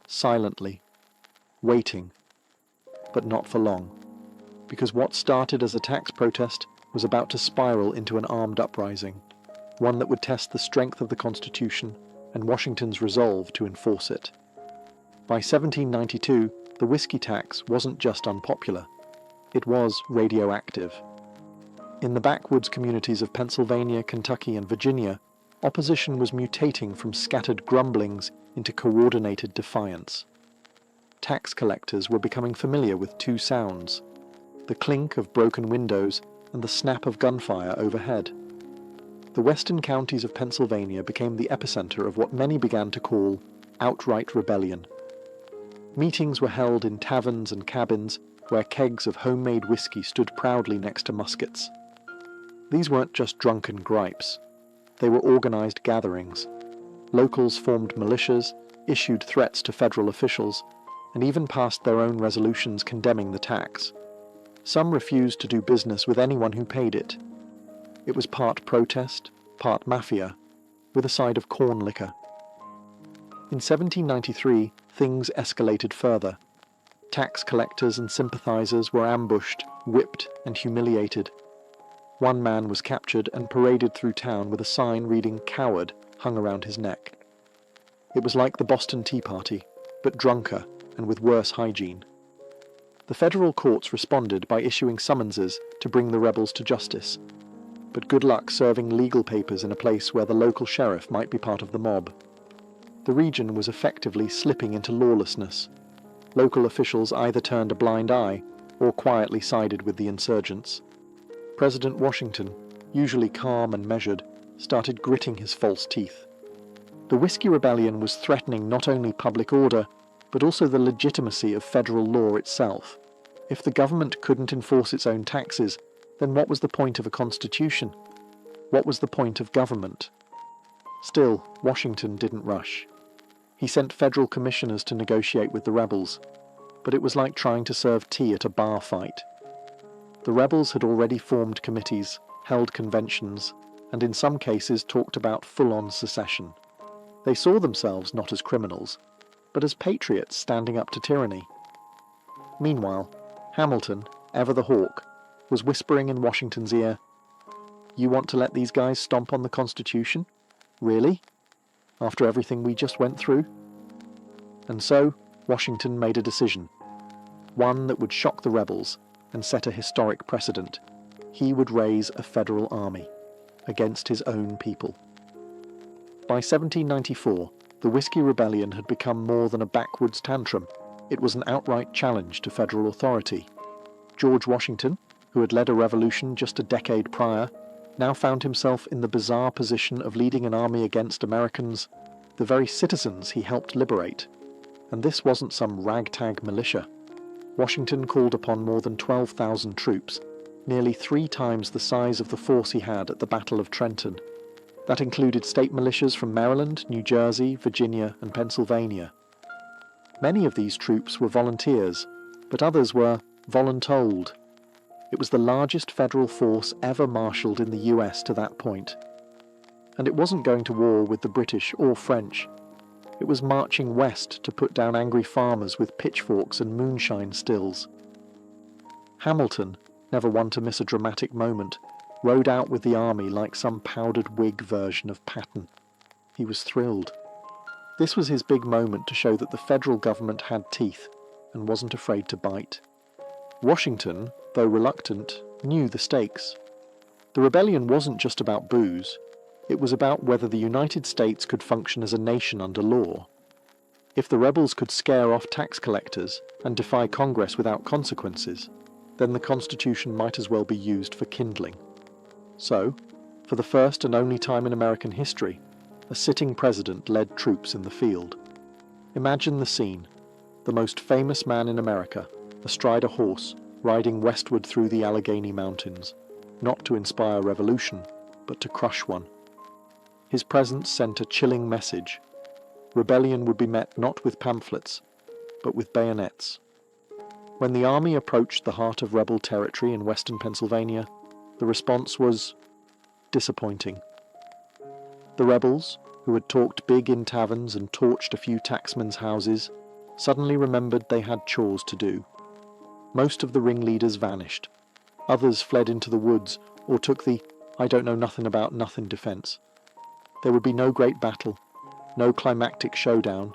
silently, waiting, but not for long, because what started as a tax protest was about to spiral into an armed uprising, one that would test the strength of the Constitution and Washington's resolve to enforce it. By 1792, the whiskey tax wasn't just unpopular, it was radioactive. In the backwoods communities of Pennsylvania, Kentucky, and Virginia, opposition was mutating from scattered grumblings into coordinated defiance. Tax collectors were becoming familiar with two sounds: the clink of broken windows and the snap of gunfire overhead. The western counties of Pennsylvania became the epicenter of what many began to call outright rebellion. Meetings were held in taverns and cabins where kegs of homemade whiskey stood proudly next to muskets. These weren't just drunken gripes. They were organized gatherings. Locals formed militias, issued threats to federal officials, and even passed their own resolutions condemning the tax. Some refused to do business with anyone who paid it. It was part protest, part mafia, with a side of corn liquor. In 1793, things escalated further. Tax collectors and sympathizers were ambushed, whipped, and humiliated. One man was captured and paraded through town with a sign reading "Coward" hung around his neck. It was like the Boston Tea Party, but drunker and with worse hygiene. The federal courts responded by issuing summonses to bring the rebels to justice, but good luck serving legal papers in a place where the local sheriff might be part of the mob. The region was effectively slipping into lawlessness. Local officials either turned a blind eye or quietly sided with the insurgents. President Washington, usually calm and measured, started gritting his false teeth. The Whiskey Rebellion was threatening not only public order, but also the legitimacy of federal law itself. If the government couldn't enforce its own taxes, then what was the point of a constitution? What was the point of government? Still, Washington didn't rush. He sent federal commissioners to negotiate with the rebels, but it was like trying to serve tea at a bar fight. The rebels had already formed committees, held conventions, and in some cases talked about full-on secession. They saw themselves not as criminals, but as patriots standing up to tyranny. Meanwhile, Hamilton, ever the hawk, was whispering in Washington's ear, "You want to let these guys stomp on the Constitution? Really? After everything we just went through?" And so, Washington made a decision. One that would shock the rebels and set a historic precedent. He would raise a federal army against his own people. By 1794, the Whiskey Rebellion had become more than a backwoods tantrum. It was an outright challenge to federal authority. George Washington, who had led a revolution just a decade prior, now found himself in the bizarre position of leading an army against Americans, the very citizens he helped liberate. And this wasn't some ragtag militia. Washington called upon more than 12,000 troops, nearly 3 times the size of the force he had at the Battle of Trenton. That included state militias from Maryland, New Jersey, Virginia, and Pennsylvania. Many of these troops were volunteers, but others were voluntold. It was the largest federal force ever marshaled in the US to that point. And it wasn't going to war with the British or French. It was marching west to put down angry farmers with pitchforks and moonshine stills. Hamilton, never one to miss a dramatic moment, rode out with the army like some powdered wig version of Patton. He was thrilled. This was his big moment to show that the federal government had teeth and wasn't afraid to bite. Washington, though reluctant, knew the stakes. The rebellion wasn't just about booze. It was about whether the United States could function as a nation under law. If the rebels could scare off tax collectors and defy Congress without consequences, then the Constitution might as well be used for kindling. So, for the first and only time in American history, a sitting president led troops in the field. Imagine the scene: the most famous man in America, astride a horse, riding westward through the Allegheny Mountains, not to inspire revolution, but to crush one. His presence sent a chilling message. Rebellion would be met not with pamphlets, but with bayonets. When the army approached the heart of rebel territory in western Pennsylvania, the response was disappointing. The rebels, who had talked big in taverns and torched a few tacksmen's houses, suddenly remembered they had chores to do. Most of the ringleaders vanished. Others fled into the woods or took the I don't know nothing about nothing defense. There would be no great battle, no climactic showdown.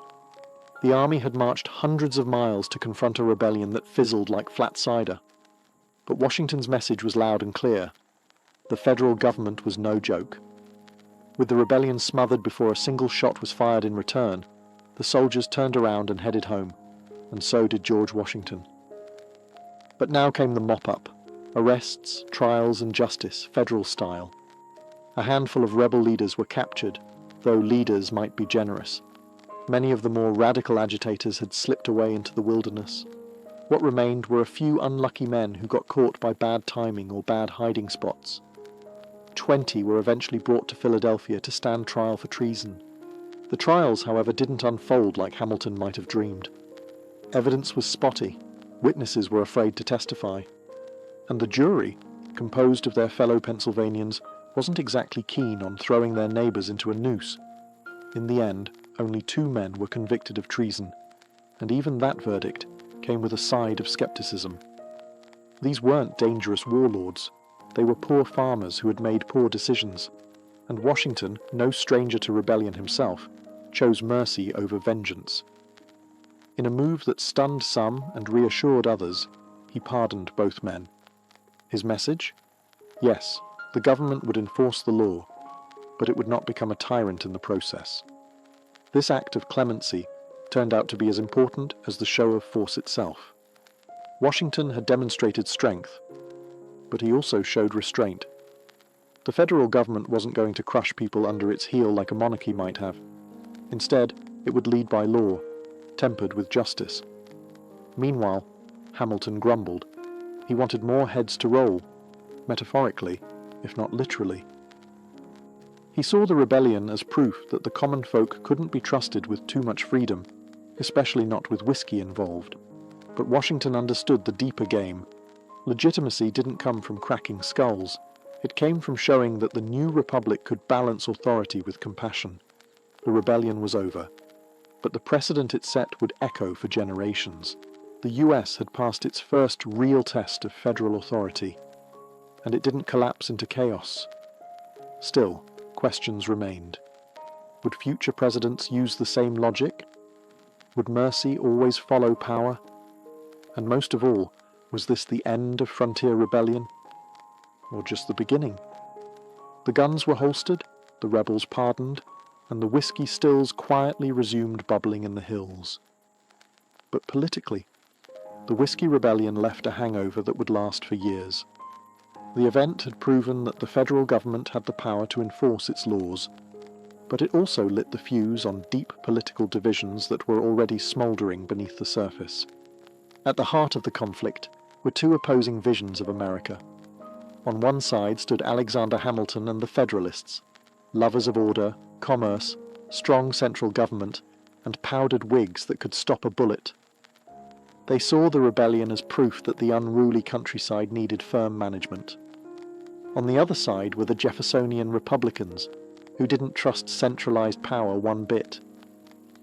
The army had marched hundreds of miles to confront a rebellion that fizzled like flat cider. But Washington's message was loud and clear. The federal government was no joke. With the rebellion smothered before a single shot was fired in return, the soldiers turned around and headed home, and so did George Washington. But now came the mop-up: arrests, trials, and justice, federal style. A handful of rebel leaders were captured, though leaders might be generous. Many of the more radical agitators had slipped away into the wilderness. What remained were a few unlucky men who got caught by bad timing or bad hiding spots. 20 were eventually brought to Philadelphia to stand trial for treason. The trials, however, didn't unfold like Hamilton might have dreamed. Evidence was spotty, witnesses were afraid to testify, and the jury, composed of their fellow Pennsylvanians, wasn't exactly keen on throwing their neighbours into a noose. In the end, only 2 men were convicted of treason, and even that verdict came with a side of skepticism. These weren't dangerous warlords. They were poor farmers who had made poor decisions, and Washington, no stranger to rebellion himself, chose mercy over vengeance. In a move that stunned some and reassured others, he pardoned both men. His message? Yes, the government would enforce the law, but it would not become a tyrant in the process. This act of clemency turned out to be as important as the show of force itself. Washington had demonstrated strength, but he also showed restraint. The federal government wasn't going to crush people under its heel like a monarchy might have. Instead, it would lead by law, tempered with justice. Meanwhile, Hamilton grumbled. He wanted more heads to roll, metaphorically, if not literally. He saw the rebellion as proof that the common folk couldn't be trusted with too much freedom, especially not with whiskey involved. But Washington understood the deeper game. Legitimacy didn't come from cracking skulls. It came from showing that the new republic could balance authority with compassion. The rebellion was over, but the precedent it set would echo for generations. The US had passed its first real test of federal authority, and it didn't collapse into chaos. Still, questions remained. Would future presidents use the same logic? Would mercy always follow power? And most of all, was this the end of frontier rebellion? Or just the beginning? The guns were holstered, the rebels pardoned, and the whiskey stills quietly resumed bubbling in the hills. But politically, the whiskey rebellion left a hangover that would last for years. The event had proven that the federal government had the power to enforce its laws, but it also lit the fuse on deep political divisions that were already smouldering beneath the surface. At the heart of the conflict were 2 opposing visions of America. On one side stood Alexander Hamilton and the Federalists, lovers of order, commerce, strong central government, and powdered wigs that could stop a bullet. They saw the rebellion as proof that the unruly countryside needed firm management. On the other side were the Jeffersonian Republicans, who didn't trust centralized power one bit.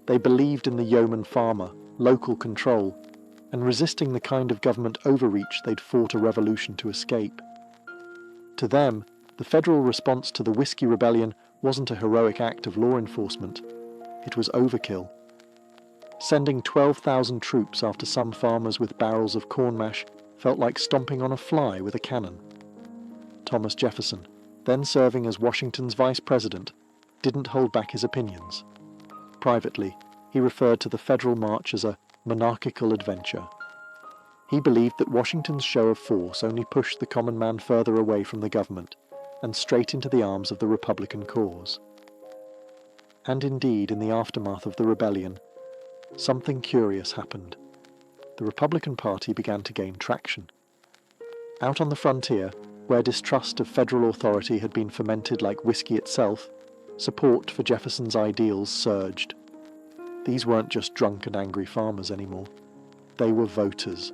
They believed in the yeoman farmer, local control, and resisting the kind of government overreach they'd fought a revolution to escape. To them, the federal response to the Whiskey Rebellion wasn't a heroic act of law enforcement. It was overkill. Sending 12,000 troops after some farmers with barrels of corn mash felt like stomping on a fly with a cannon. Thomas Jefferson, then serving as Washington's vice president, didn't hold back his opinions. Privately, he referred to the federal march as a monarchical adventure. He believed that Washington's show of force only pushed the common man further away from the government, and straight into the arms of the Republican cause. And indeed, in the aftermath of the rebellion, something curious happened. The Republican Party began to gain traction. Out on the frontier, where distrust of federal authority had been fermented like whiskey itself, support for Jefferson's ideals surged. These weren't just drunk and angry farmers anymore. They were voters,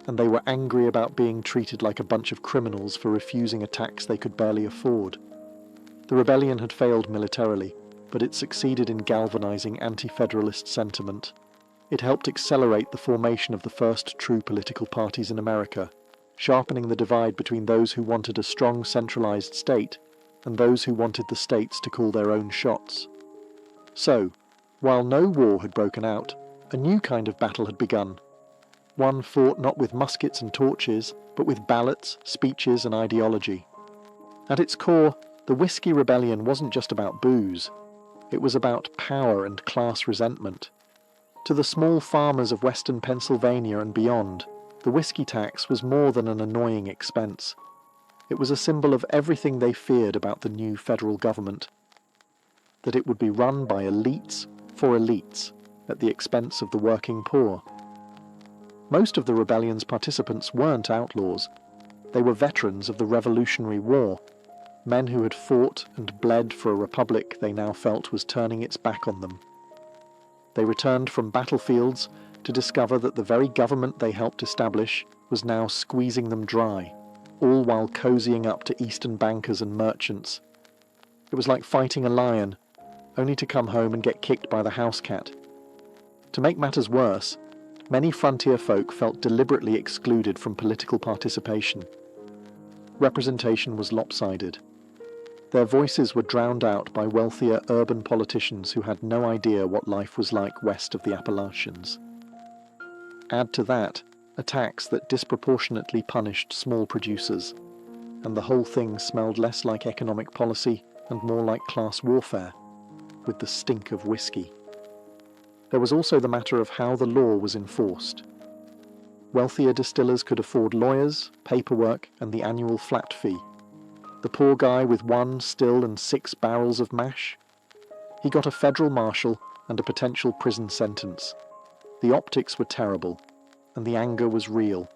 and they were angry about being treated like a bunch of criminals for refusing a tax they could barely afford. The rebellion had failed militarily, but it succeeded in galvanizing anti-federalist sentiment. It helped accelerate the formation of the first true political parties in America, sharpening the divide between those who wanted a strong centralized state and those who wanted the states to call their own shots. So, while no war had broken out, a new kind of battle had begun. One fought not with muskets and torches, but with ballots, speeches, and ideology. At its core, the Whiskey Rebellion wasn't just about booze. It was about power and class resentment. To the small farmers of western Pennsylvania and beyond, the whiskey tax was more than an annoying expense. It was a symbol of everything they feared about the new federal government. That it would be run by elites for elites, at the expense of the working poor. Most of the rebellion's participants weren't outlaws. They were veterans of the Revolutionary War, men who had fought and bled for a republic they now felt was turning its back on them. They returned from battlefields to discover that the very government they helped establish was now squeezing them dry, all while cozying up to Eastern bankers and merchants. It was like fighting a lion, only to come home and get kicked by the house cat. To make matters worse, many frontier folk felt deliberately excluded from political participation. Representation was lopsided. Their voices were drowned out by wealthier urban politicians who had no idea what life was like west of the Appalachians. Add to that a tax that disproportionately punished small producers, and the whole thing smelled less like economic policy and more like class warfare, with the stink of whiskey. There was also the matter of how the law was enforced. Wealthier distillers could afford lawyers, paperwork, and the annual flat fee. The poor guy with 1 still and 6 barrels of mash? He got a federal marshal and a potential prison sentence. The optics were terrible, and the anger was real.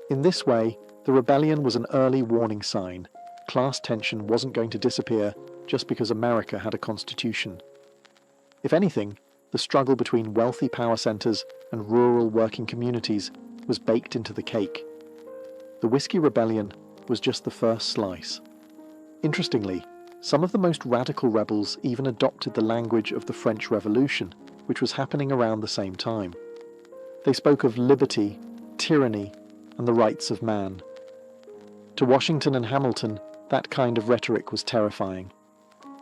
In this way, the rebellion was an early warning sign. Class tension wasn't going to disappear just because America had a constitution. If anything, the struggle between wealthy power centers and rural working communities was baked into the cake. The Whiskey Rebellion was just the first slice. Interestingly, some of the most radical rebels even adopted the language of the French Revolution, which was happening around the same time. They spoke of liberty, tyranny, and the rights of man. To Washington and Hamilton, that kind of rhetoric was terrifying.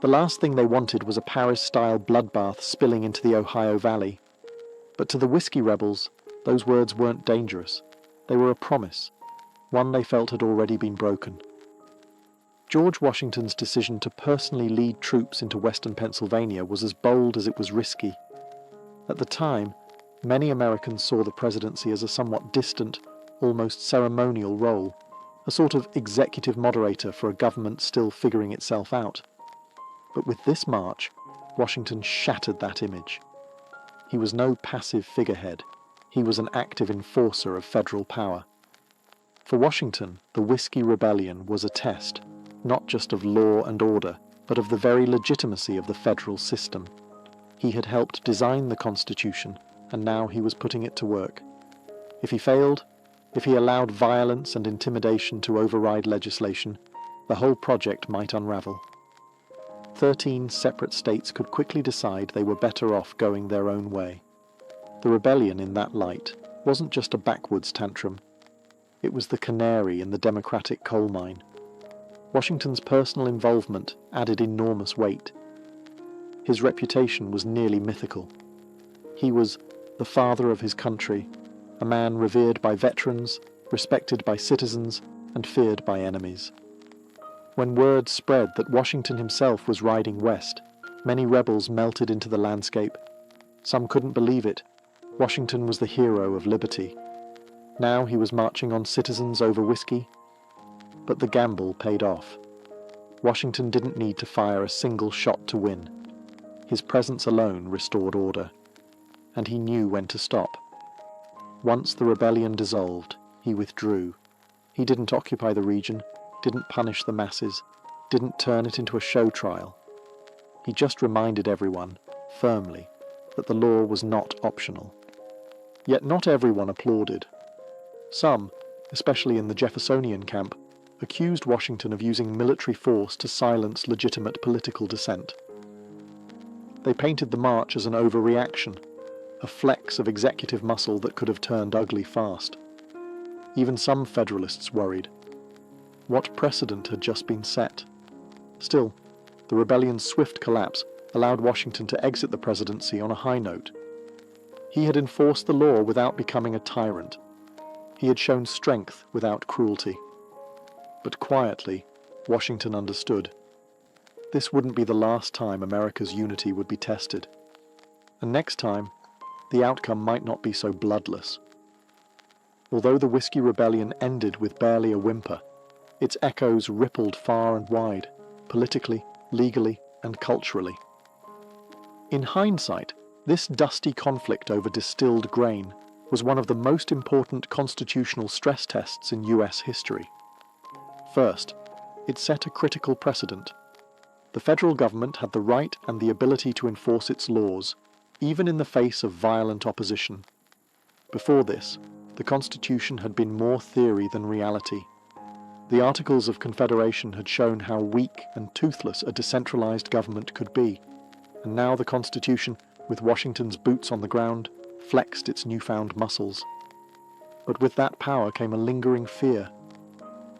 The last thing they wanted was a Paris-style bloodbath spilling into the Ohio Valley. But to the whiskey rebels, those words weren't dangerous. They were a promise, one they felt had already been broken. George Washington's decision to personally lead troops into western Pennsylvania was as bold as it was risky. At the time, many Americans saw the presidency as a somewhat distant, almost ceremonial role, a sort of executive moderator for a government still figuring itself out. But with this march, Washington shattered that image. He was no passive figurehead. He was an active enforcer of federal power. For Washington, the Whiskey Rebellion was a test, not just of law and order, but of the very legitimacy of the federal system. He had helped design the Constitution, and now he was putting it to work. If he failed, if he allowed violence and intimidation to override legislation, the whole project might unravel. 13 separate states could quickly decide they were better off going their own way. The rebellion, in that light, wasn't just a backwoods tantrum. It was the canary in the Democratic coal mine. Washington's personal involvement added enormous weight. His reputation was nearly mythical. He was the father of his country, a man revered by veterans, respected by citizens, and feared by enemies. When word spread that Washington himself was riding west, many rebels melted into the landscape. Some couldn't believe it. Washington was the hero of liberty. Now he was marching on citizens over whiskey. But the gamble paid off. Washington didn't need to fire a single shot to win. His presence alone restored order, and he knew when to stop. Once the rebellion dissolved, he withdrew. He didn't occupy the region, didn't punish the masses, didn't turn it into a show trial. He just reminded everyone, firmly, that the law was not optional. Yet not everyone applauded. Some, especially in the Jeffersonian camp, accused Washington of using military force to silence legitimate political dissent. They painted the march as an overreaction, a flex of executive muscle that could have turned ugly fast. Even some Federalists worried. What precedent had just been set? Still, the rebellion's swift collapse allowed Washington to exit the presidency on a high note. He had enforced the law without becoming a tyrant. He had shown strength without cruelty. But quietly, Washington understood. This wouldn't be the last time America's unity would be tested. And next time, the outcome might not be so bloodless. Although the Whiskey Rebellion ended with barely a whimper, its echoes rippled far and wide, politically, legally, and culturally. In hindsight, this dusty conflict over distilled grain was one of the most important constitutional stress tests in US history. First, it set a critical precedent. The federal government had the right and the ability to enforce its laws, even in the face of violent opposition. Before this, the Constitution had been more theory than reality. The Articles of Confederation had shown how weak and toothless a decentralized government could be, and now the Constitution, with Washington's boots on the ground, flexed its newfound muscles. But with that power came a lingering fear.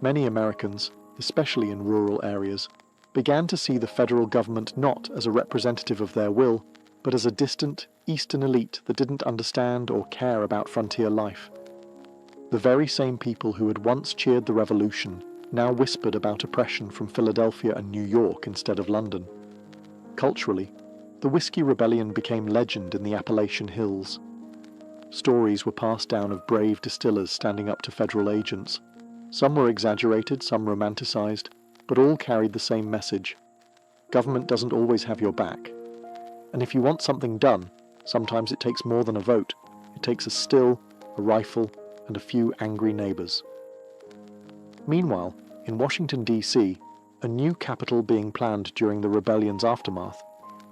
Many Americans, especially in rural areas, began to see the federal government not as a representative of their will, but as a distant, eastern elite that didn't understand or care about frontier life. The very same people who had once cheered the revolution now whispered about oppression from Philadelphia and New York instead of London. Culturally, the Whiskey Rebellion became legend in the Appalachian Hills. Stories were passed down of brave distillers standing up to federal agents. Some were exaggerated, some romanticized, but all carried the same message. Government doesn't always have your back. And if you want something done, sometimes it takes more than a vote. It takes a still, a rifle, and a few angry neighbors. Meanwhile, in Washington, D.C., a new capital being planned during the rebellion's aftermath,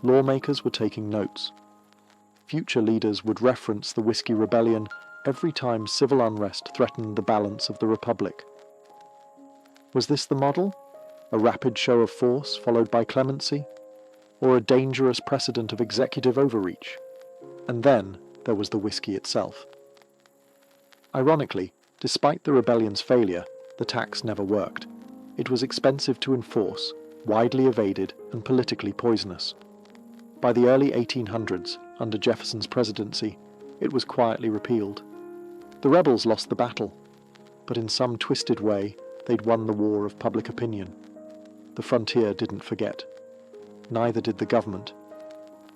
lawmakers were taking notes. Future leaders would reference the Whiskey Rebellion every time civil unrest threatened the balance of the Republic. Was this the model? A rapid show of force followed by clemency? Or a dangerous precedent of executive overreach? And then there was the whiskey itself. Ironically, despite the rebellion's failure, the tax never worked. It was expensive to enforce, widely evaded, and politically poisonous. By the early 1800s, under Jefferson's presidency, it was quietly repealed. The rebels lost the battle, but in some twisted way, they'd won the war of public opinion. The frontier didn't forget. Neither did the government.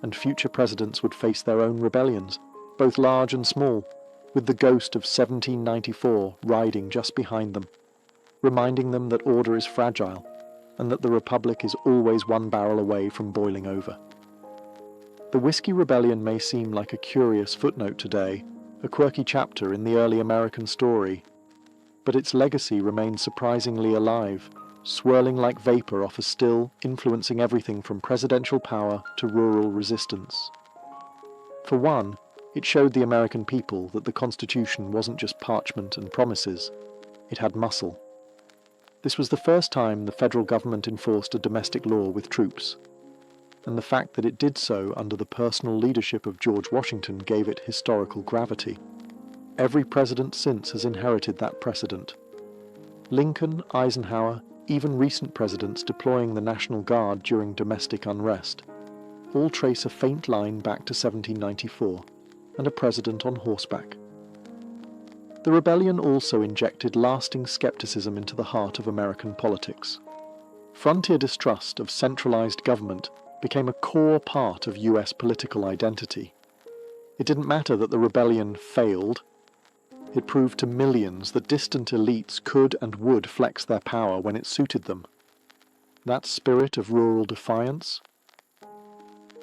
And future presidents would face their own rebellions, both large and small, with the ghost of 1794 riding just behind them, reminding them that order is fragile, and that the Republic is always one barrel away from boiling over. The Whiskey Rebellion may seem like a curious footnote today, a quirky chapter in the early American story, but its legacy remains surprisingly alive, swirling like vapor off a still, influencing everything from presidential power to rural resistance. For one, it showed the American people that the Constitution wasn't just parchment and promises, it had muscle. This was the first time the federal government enforced a domestic law with troops, and the fact that it did so under the personal leadership of George Washington gave it historical gravity. Every president since has inherited that precedent. Lincoln, Eisenhower, even recent presidents deploying the National Guard during domestic unrest, all trace a faint line back to 1794, and a president on horseback. The rebellion also injected lasting skepticism into the heart of American politics. Frontier distrust of centralized government became a core part of US political identity. It didn't matter that the rebellion failed. It proved to millions that distant elites could and would flex their power when it suited them. that spirit of rural defiance?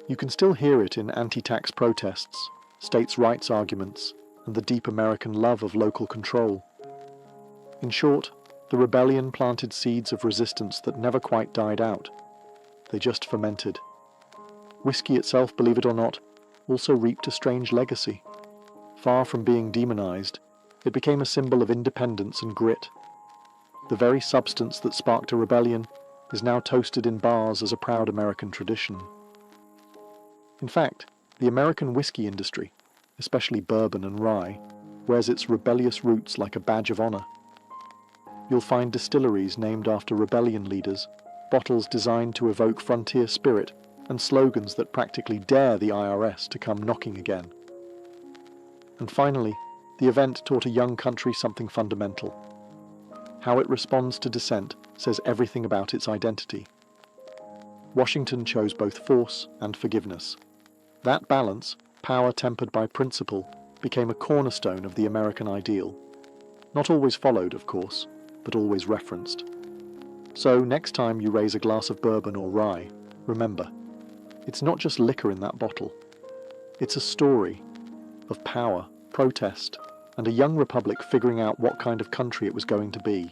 You can still hear it in anti-tax protests, states' rights arguments, and the deep American love of local control. In short, the rebellion planted seeds of resistance that never quite died out. They just fermented. Whiskey itself, believe it or not, also reaped a strange legacy. Far from being demonized, it became a symbol of independence and grit. The very substance that sparked a rebellion is now toasted in bars as a proud American tradition. In fact, the American whiskey industry, especially bourbon and rye, wears its rebellious roots like a badge of honor. You'll find distilleries named after rebellion leaders, bottles designed to evoke frontier spirit, and slogans that practically dare the IRS to come knocking again. And finally, the event taught a young country something fundamental. How it responds to dissent says everything about its identity. Washington chose both force and forgiveness. That balance, power tempered by principle, became a cornerstone of the American ideal. Not always followed, of course, but always referenced. So next time you raise a glass of bourbon or rye, remember, it's not just liquor in that bottle. It's a story of power, protest, and a young republic figuring out what kind of country it was going to be.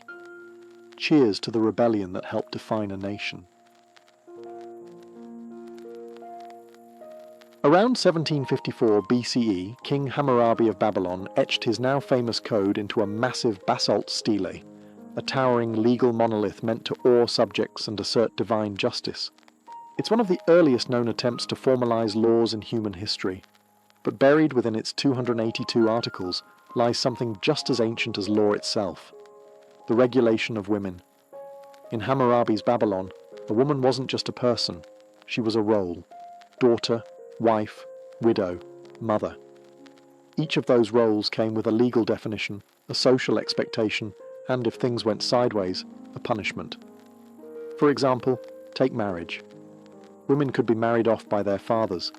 Cheers to the rebellion that helped define a nation. Around 1754 BCE, King Hammurabi of Babylon etched his now famous code into a massive basalt stele, a towering legal monolith meant to awe subjects and assert divine justice. It's one of the earliest known attempts to formalize laws in human history, but buried within its 282 articles lies something just as ancient as law itself: the regulation of women. In Hammurabi's Babylon, a woman wasn't just a person, she was a role: daughter, wife, widow, mother. Each of those roles came with a legal definition, a social expectation, and if things went sideways, a punishment. For example, take marriage. Women could be married off by their fathers,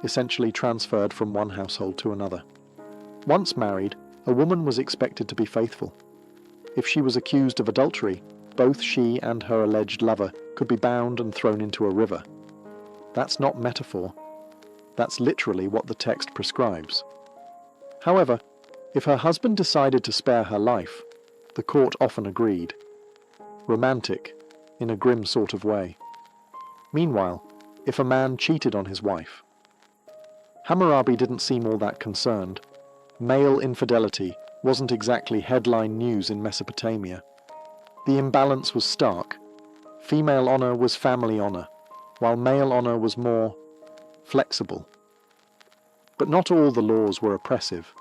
essentially transferred from one household to another. Once married, a woman was expected to be faithful. If she was accused of adultery, both she and her alleged lover could be bound and thrown into a river. That's not metaphor. That's literally what the text prescribes. However, if her husband decided to spare her life, the court often agreed. Romantic, in a grim sort of way. Meanwhile, if a man cheated on his wife, Hammurabi didn't seem all that concerned. Male infidelity wasn't exactly headline news in Mesopotamia. The imbalance was stark. Female honor was family honor, while male honor was more flexible. But not all the laws were oppressive.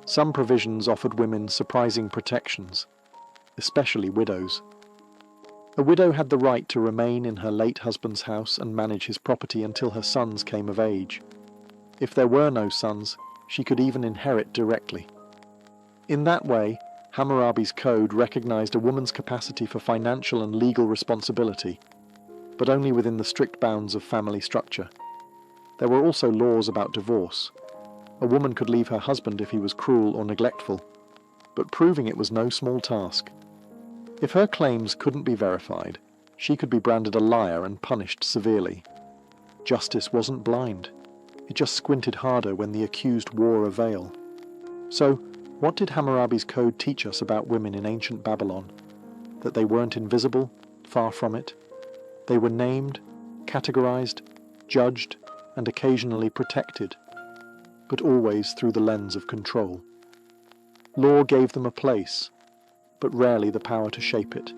Some provisions offered women surprising protections, especially widows. A widow had the right to remain in her late husband's house and manage his property until her sons came of age. If there were no sons, she could even inherit directly. In that way, Hammurabi's code recognized a woman's capacity for financial and legal responsibility, but only within the strict bounds of family structure. There were also laws about divorce. A woman could leave her husband if he was cruel or neglectful, but proving it was no small task. If her claims couldn't be verified, she could be branded a liar and punished severely. Justice wasn't blind. It just squinted harder when the accused wore a veil. So, what did Hammurabi's code teach us about women in ancient Babylon? That they weren't invisible? Far from it. They were named, categorized, judged, and occasionally protected, but always through the lens of control. Law gave them a place, but rarely the power to shape it.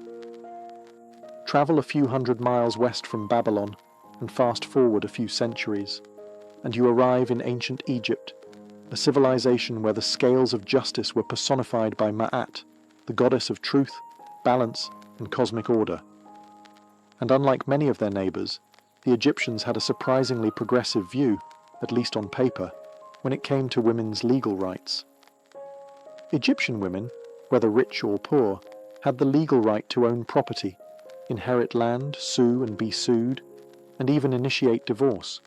Travel a few hundred miles west from Babylon, and fast forward a few centuries, and you arrive in ancient Egypt, a civilization where the scales of justice were personified by Ma'at, the goddess of truth, balance, and cosmic order. And unlike many of their neighbors, the Egyptians had a surprisingly progressive view, at least on paper, when it came to women's legal rights. Egyptian women, whether rich or poor, had the legal right to own property, inherit land, sue and be sued, and even initiate divorce.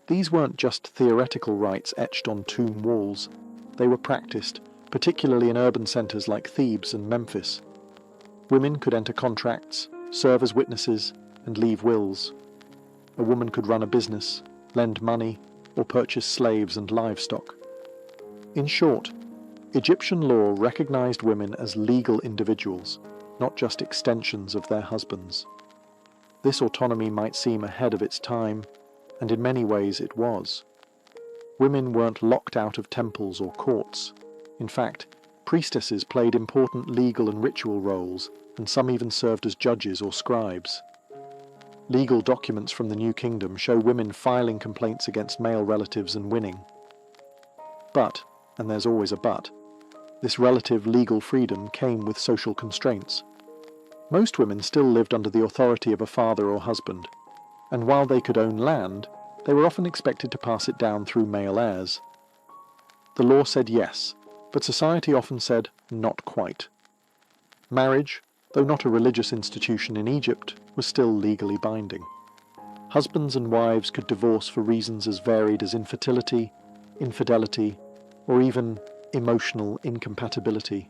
These weren't just theoretical rights etched on tomb walls. They were practiced, particularly in urban centers like Thebes and Memphis. Women could enter contracts, serve as witnesses, and leave wills. A woman could run a business, lend money, or purchase slaves and livestock. In short, Egyptian law recognized women as legal individuals, not just extensions of their husbands. This autonomy might seem ahead of its time, and in many ways it was. Women weren't locked out of temples or courts. In fact, priestesses played important legal and ritual roles, and some even served as judges or scribes. Legal documents from the New Kingdom show women filing complaints against male relatives and winning. But, and there's always a but, this relative legal freedom came with social constraints. Most women still lived under the authority of a father or husband, and while they could own land, they were often expected to pass it down through male heirs. The law said yes, but society often said not quite. Marriage, though not a religious institution in Egypt, was still legally binding. Husbands and wives could divorce for reasons as varied as infertility, infidelity, or even emotional incompatibility.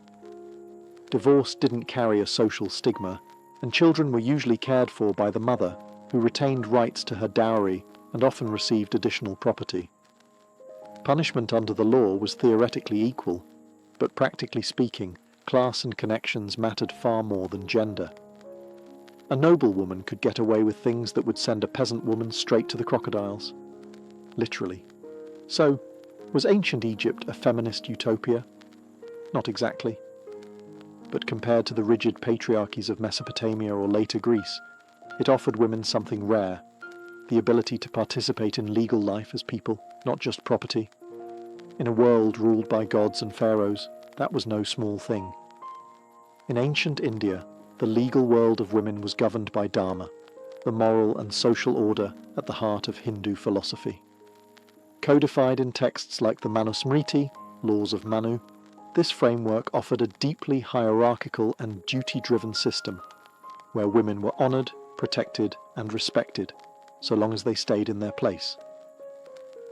Divorce didn't carry a social stigma, and children were usually cared for by the mother, who retained rights to her dowry and often received additional property. Punishment under the law was theoretically equal, but practically speaking, class and connections mattered far more than gender. A noblewoman could get away with things that would send a peasant woman straight to the crocodiles. Literally. So, was ancient Egypt a feminist utopia? Not exactly. But compared to the rigid patriarchies of Mesopotamia or later Greece, it offered women something rare, the ability to participate in legal life as people, not just property. In a world ruled by gods and pharaohs, that was no small thing. In ancient India, the legal world of women was governed by Dharma, the moral and social order at the heart of Hindu philosophy. Codified in texts like the Manusmriti, Laws of Manu, this framework offered a deeply hierarchical and duty-driven system, where women were honoured, protected, and respected, so long as they stayed in their place.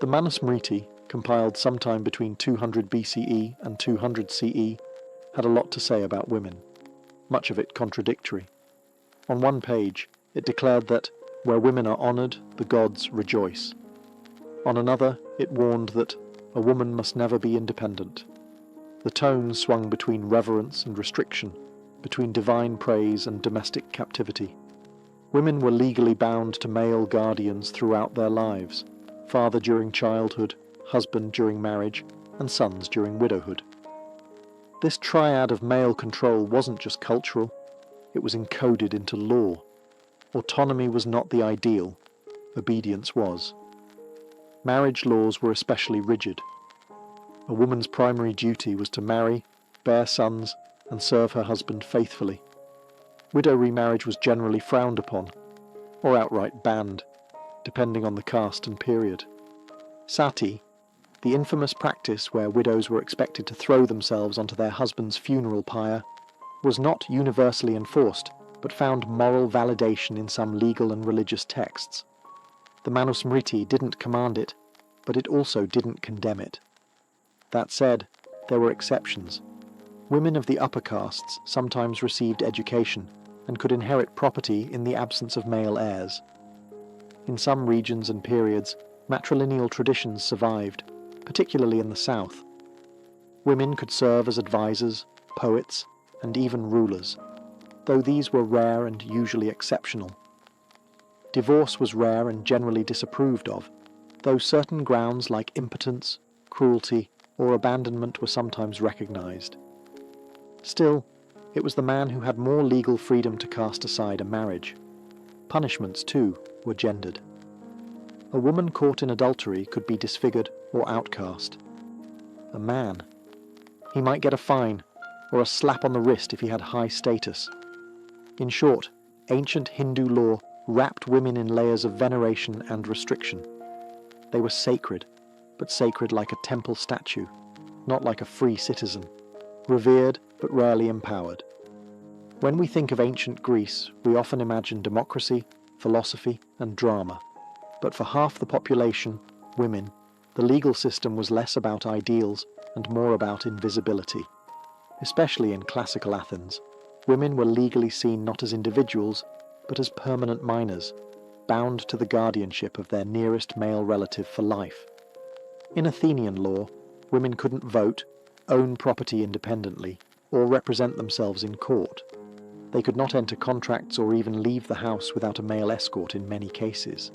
The Manusmriti, compiled sometime between 200 BCE and 200 CE, had a lot to say about women, much of it contradictory. On one page, it declared that, where women are honoured, the gods rejoice. On another, it warned that a woman must never be independent. The tone swung between reverence and restriction, between divine praise and domestic captivity. Women were legally bound to male guardians throughout their lives, father during childhood, husband during marriage, and sons during widowhood. This triad of male control wasn't just cultural, it was encoded into law. Autonomy was not the ideal, obedience was. Marriage laws were especially rigid. A woman's primary duty was to marry, bear sons, and serve her husband faithfully. Widow remarriage was generally frowned upon, or outright banned, depending on the caste and period. Sati, the infamous practice where widows were expected to throw themselves onto their husband's funeral pyre, was not universally enforced, but found moral validation in some legal and religious texts. The Manusmriti didn't command it, but it also didn't condemn it. That said, there were exceptions. Women of the upper castes sometimes received education and could inherit property in the absence of male heirs. In some regions and periods, matrilineal traditions survived, particularly in the south. Women could serve as advisors, poets, and even rulers, though these were rare and usually exceptional. Divorce was rare and generally disapproved of, though certain grounds like impotence, cruelty, or abandonment were sometimes recognized. Still, it was the man who had more legal freedom to cast aside a marriage. Punishments, too, were gendered. A woman caught in adultery could be disfigured or outcast. A man, he might get a fine or a slap on the wrist if he had high status. In short, ancient Hindu law wrapped women in layers of veneration and restriction. They were sacred, but sacred like a temple statue, not like a free citizen, revered but rarely empowered. When we think of ancient Greece, we often imagine democracy, philosophy, and drama. But for half the population, women, the legal system was less about ideals and more about invisibility. Especially in classical Athens, women were legally seen not as individuals, but as permanent minors, bound to the guardianship of their nearest male relative for life. In Athenian law, women couldn't vote, own property independently, or represent themselves in court. They could not enter contracts or even leave the house without a male escort in many cases.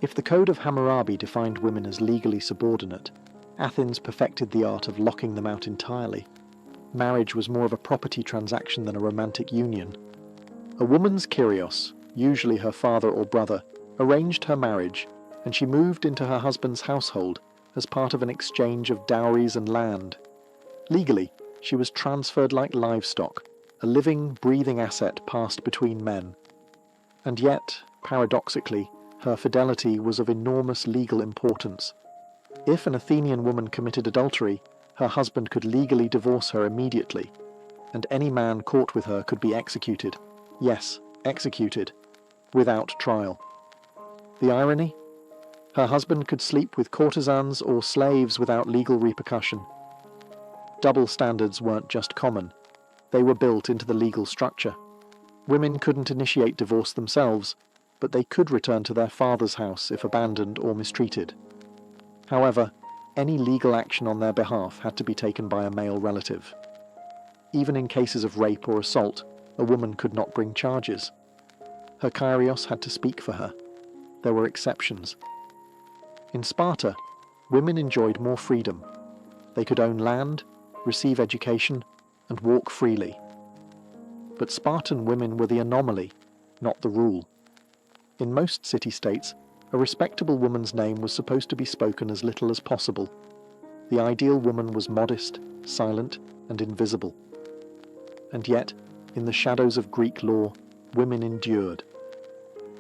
If the Code of Hammurabi defined women as legally subordinate, Athens perfected the art of locking them out entirely. Marriage was more of a property transaction than a romantic union. A woman's kyrios, usually her father or brother, arranged her marriage, and she moved into her husband's household as part of an exchange of dowries and land. Legally, she was transferred like livestock, a living, breathing asset passed between men. And yet, paradoxically, her fidelity was of enormous legal importance. If an Athenian woman committed adultery, her husband could legally divorce her immediately, and any man caught with her could be executed. Yes, executed, without trial. The irony? Her husband could sleep with courtesans or slaves without legal repercussion. Double standards weren't just common, they were built into the legal structure. Women couldn't initiate divorce themselves, but they could return to their father's house if abandoned or mistreated. However, any legal action on their behalf had to be taken by a male relative. Even in cases of rape or assault, a woman could not bring charges. Her kyrios had to speak for her. There were exceptions. In Sparta, women enjoyed more freedom. They could own land, receive education, and walk freely. But Spartan women were the anomaly, not the rule. In most city-states, a respectable woman's name was supposed to be spoken as little as possible. The ideal woman was modest, silent, and invisible. And yet, in the shadows of Greek law, women endured.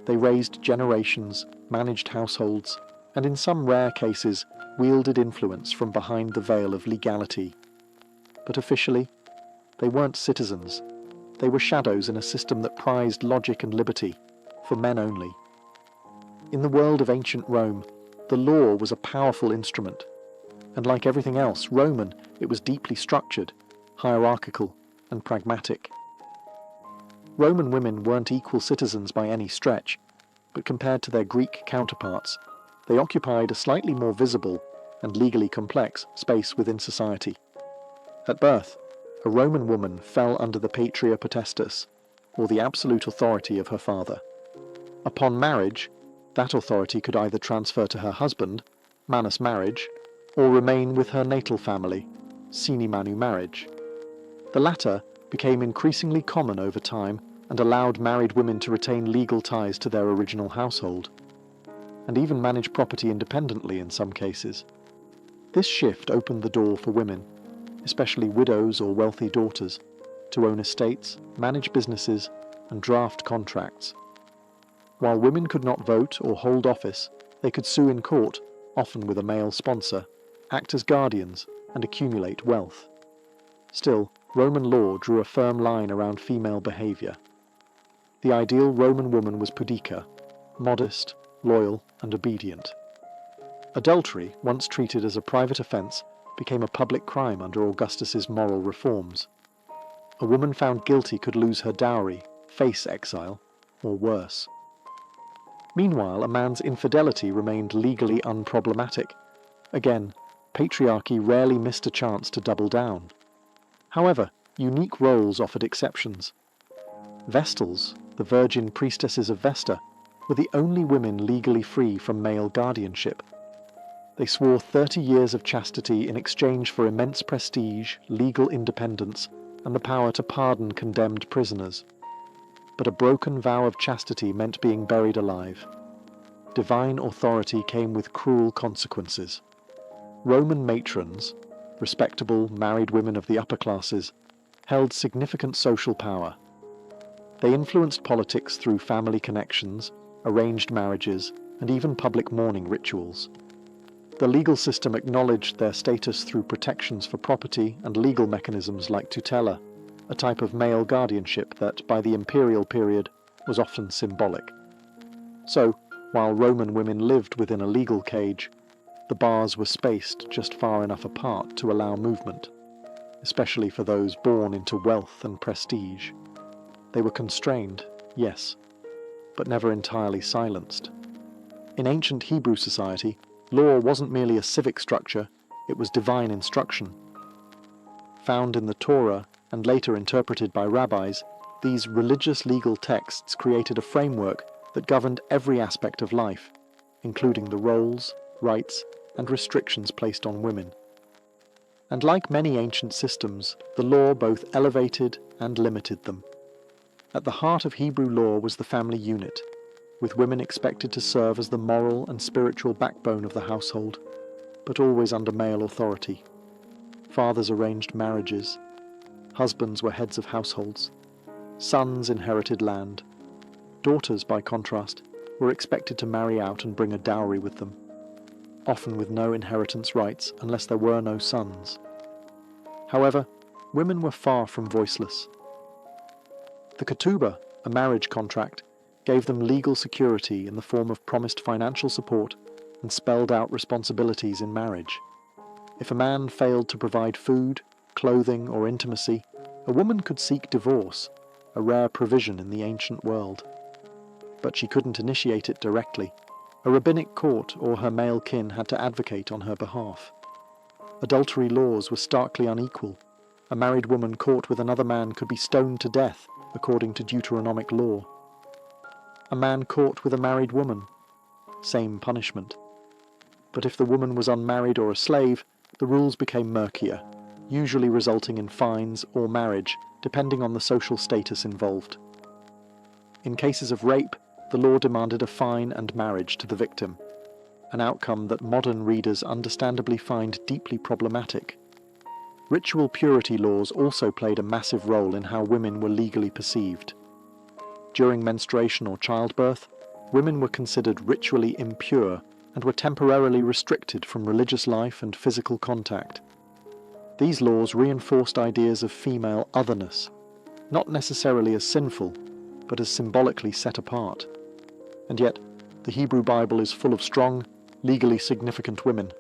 They raised generations, managed households, and in some rare cases, wielded influence from behind the veil of legality. But officially, they weren't citizens. They were shadows in a system that prized logic and liberty, for men only. In the world of ancient Rome, the law was a powerful instrument, and like everything else Roman, it was deeply structured, hierarchical, and pragmatic. Roman women weren't equal citizens by any stretch, but compared to their Greek counterparts, they occupied a slightly more visible and legally complex space within society. At birth, a Roman woman fell under the patria potestas, or the absolute authority of her father. Upon marriage, that authority could either transfer to her husband, manus marriage, or remain with her natal family, sine manu marriage. The latter became increasingly common over time and allowed married women to retain legal ties to their original household, and even manage property independently in some cases. This shift opened the door for women, especially widows or wealthy daughters, to own estates, manage businesses, and draft contracts. While women could not vote or hold office, they could sue in court, often with a male sponsor, act as guardians, and accumulate wealth. Still, Roman law drew a firm line around female behaviour. The ideal Roman woman was pudica, modest, loyal, and obedient. Adultery, once treated as a private offence, became a public crime under Augustus's moral reforms. A woman found guilty could lose her dowry, face exile, or worse. Meanwhile, a man's infidelity remained legally unproblematic. Again, patriarchy rarely missed a chance to double down. However, unique roles offered exceptions. Vestals, the virgin priestesses of Vesta, were the only women legally free from male guardianship. They swore 30 years of chastity in exchange for immense prestige, legal independence, and the power to pardon condemned prisoners. But a broken vow of chastity meant being buried alive. Divine authority came with cruel consequences. Roman matrons, respectable married women of the upper classes, held significant social power. They influenced politics through family connections, arranged marriages, and even public mourning rituals. The legal system acknowledged their status through protections for property and legal mechanisms like tutela, a type of male guardianship that, by the imperial period, was often symbolic. So, while Roman women lived within a legal cage, the bars were spaced just far enough apart to allow movement, especially for those born into wealth and prestige. They were constrained, yes, but never entirely silenced. In ancient Hebrew society, law wasn't merely a civic structure, it was divine instruction. Found in the Torah and later interpreted by rabbis, these religious legal texts created a framework that governed every aspect of life, including the roles, rights, and restrictions placed on women. And like many ancient systems, the law both elevated and limited them. At the heart of Hebrew law was the family unit, with women expected to serve as the moral and spiritual backbone of the household, but always under male authority. Fathers arranged marriages. Husbands were heads of households. Sons inherited land. Daughters, by contrast, were expected to marry out and bring a dowry with them, often with no inheritance rights unless there were no sons. However, women were far from voiceless. The ketubah, a marriage contract, gave them legal security in the form of promised financial support and spelled out responsibilities in marriage. If a man failed to provide food, clothing, or intimacy, a woman could seek divorce, a rare provision in the ancient world. But she couldn't initiate it directly. A rabbinic court or her male kin had to advocate on her behalf. Adultery laws were starkly unequal. A married woman caught with another man could be stoned to death, according to Deuteronomic law. A man caught with a married woman, same punishment. But if the woman was unmarried or a slave, the rules became murkier, usually resulting in fines or marriage, depending on the social status involved. In cases of rape, the law demanded a fine and marriage to the victim, an outcome that modern readers understandably find deeply problematic. Ritual purity laws also played a massive role in how women were legally perceived. During menstruation or childbirth, women were considered ritually impure and were temporarily restricted from religious life and physical contact. These laws reinforced ideas of female otherness, not necessarily as sinful, but as symbolically set apart. And yet, the Hebrew Bible is full of strong, legally significant women.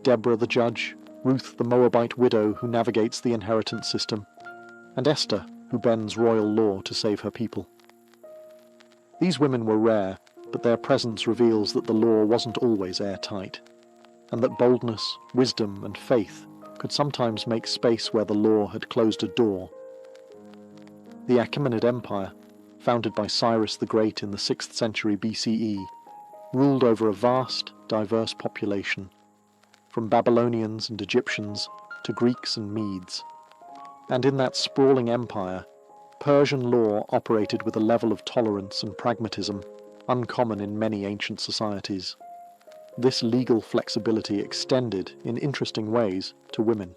Deborah the judge, Ruth the Moabite widow who navigates the inheritance system, and Esther who bends royal law to save her people. These women were rare, but their presence reveals that the law wasn't always airtight, and that boldness, wisdom, and faith could sometimes make space where the law had closed a door. The Achaemenid Empire, founded by Cyrus the Great in the 6th century BCE, ruled over a vast, diverse population, from Babylonians and Egyptians to Greeks and Medes. And in that sprawling empire, Persian law operated with a level of tolerance and pragmatism uncommon in many ancient societies. This legal flexibility extended, in interesting ways, to women.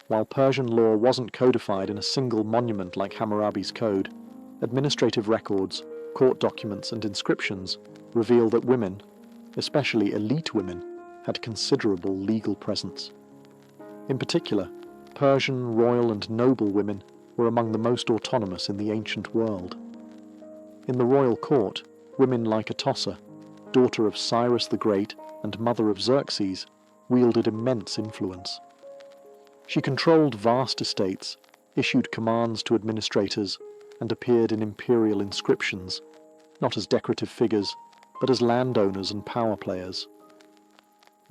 While Persian law wasn't codified in a single monument like Hammurabi's Code, administrative records, court documents, and inscriptions reveal that women, especially elite women, had considerable legal presence. In particular, Persian royal and noble women were among the most autonomous in the ancient world. In the royal court, women like Atossa, daughter of Cyrus the Great and mother of Xerxes, wielded immense influence. She controlled vast estates, issued commands to administrators, and appeared in imperial inscriptions, not as decorative figures, but as landowners and power players.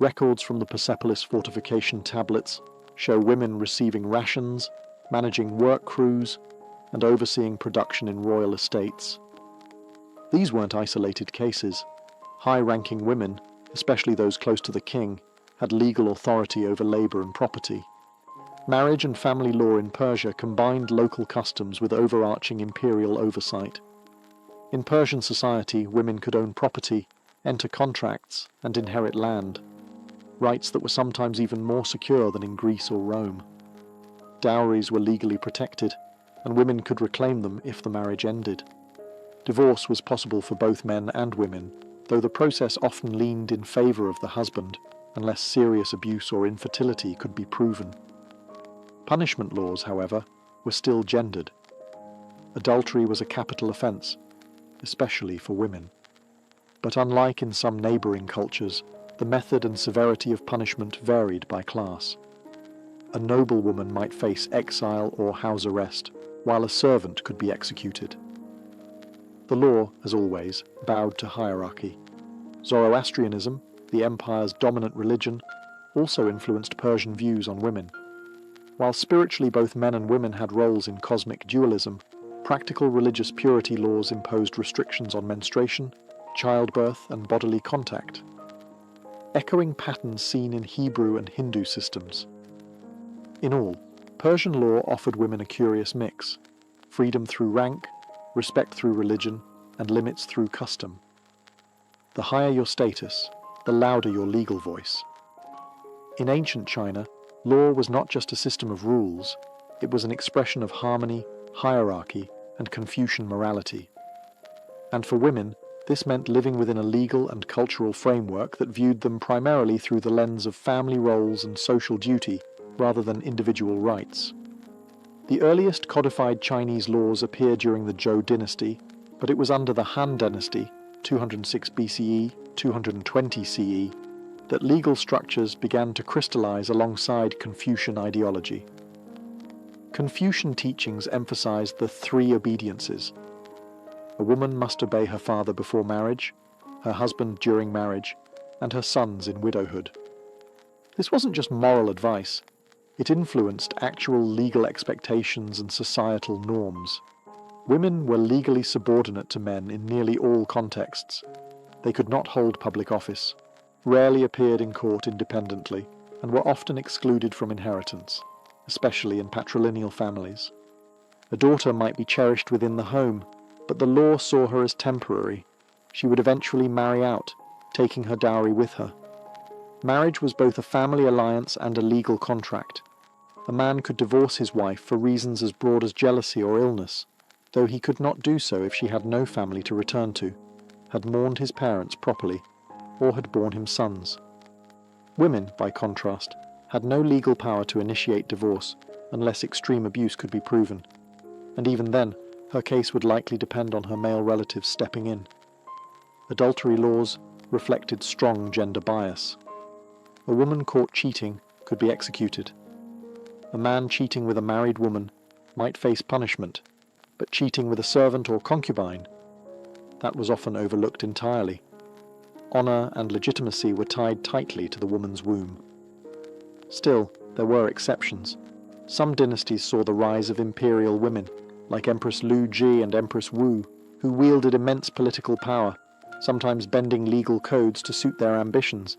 Records from the Persepolis fortification tablets show women receiving rations, managing work crews, and overseeing production in royal estates. These weren't isolated cases. High-ranking women, especially those close to the king, had legal authority over labor and property. Marriage and family law in Persia combined local customs with overarching imperial oversight. In Persian society, women could own property, enter contracts, and inherit land, rights that were sometimes even more secure than in Greece or Rome. Dowries were legally protected, and women could reclaim them if the marriage ended. Divorce was possible for both men and women, though the process often leaned in favor of the husband, unless serious abuse or infertility could be proven. Punishment laws, however, were still gendered. Adultery was a capital offense, especially for women. But unlike in some neighboring cultures, the method and severity of punishment varied by class. A noblewoman might face exile or house arrest, while a servant could be executed. The law, as always, bowed to hierarchy. Zoroastrianism, the empire's dominant religion, also influenced Persian views on women. While spiritually both men and women had roles in cosmic dualism, practical religious purity laws imposed restrictions on menstruation, childbirth, and bodily contact, echoing patterns seen in Hebrew and Hindu systems. In all, Persian law offered women a curious mix: freedom through rank, respect through religion, and limits through custom. The higher your status, the louder your legal voice. In ancient China, law was not just a system of rules, it was an expression of harmony, hierarchy, and Confucian morality. And for women, this meant living within a legal and cultural framework that viewed them primarily through the lens of family roles and social duty, rather than individual rights. The earliest codified Chinese laws appear during the Zhou dynasty, but it was under the Han dynasty, 206 BCE, 220 CE, that legal structures began to crystallize alongside Confucian ideology. Confucian teachings emphasized the three obediences. A woman must obey her father before marriage, her husband during marriage, and her sons in widowhood. This wasn't just moral advice. It influenced actual legal expectations and societal norms. Women were legally subordinate to men in nearly all contexts. They could not hold public office, rarely appeared in court independently, and were often excluded from inheritance, especially in patrilineal families. A daughter might be cherished within the home, but the law saw her as temporary. She would eventually marry out, taking her dowry with her. Marriage was both a family alliance and a legal contract. A man could divorce his wife for reasons as broad as jealousy or illness, though he could not do so if she had no family to return to, had mourned his parents properly, or had borne him sons. Women, by contrast, had no legal power to initiate divorce unless extreme abuse could be proven, and even then, her case would likely depend on her male relatives stepping in. Adultery laws reflected strong gender bias. A woman caught cheating could be executed. A man cheating with a married woman might face punishment, but cheating with a servant or concubine, that was often overlooked entirely. Honor and legitimacy were tied tightly to the woman's womb. Still, there were exceptions. Some dynasties saw the rise of imperial women, like Empress Lu Ji and Empress Wu, who wielded immense political power, sometimes bending legal codes to suit their ambitions.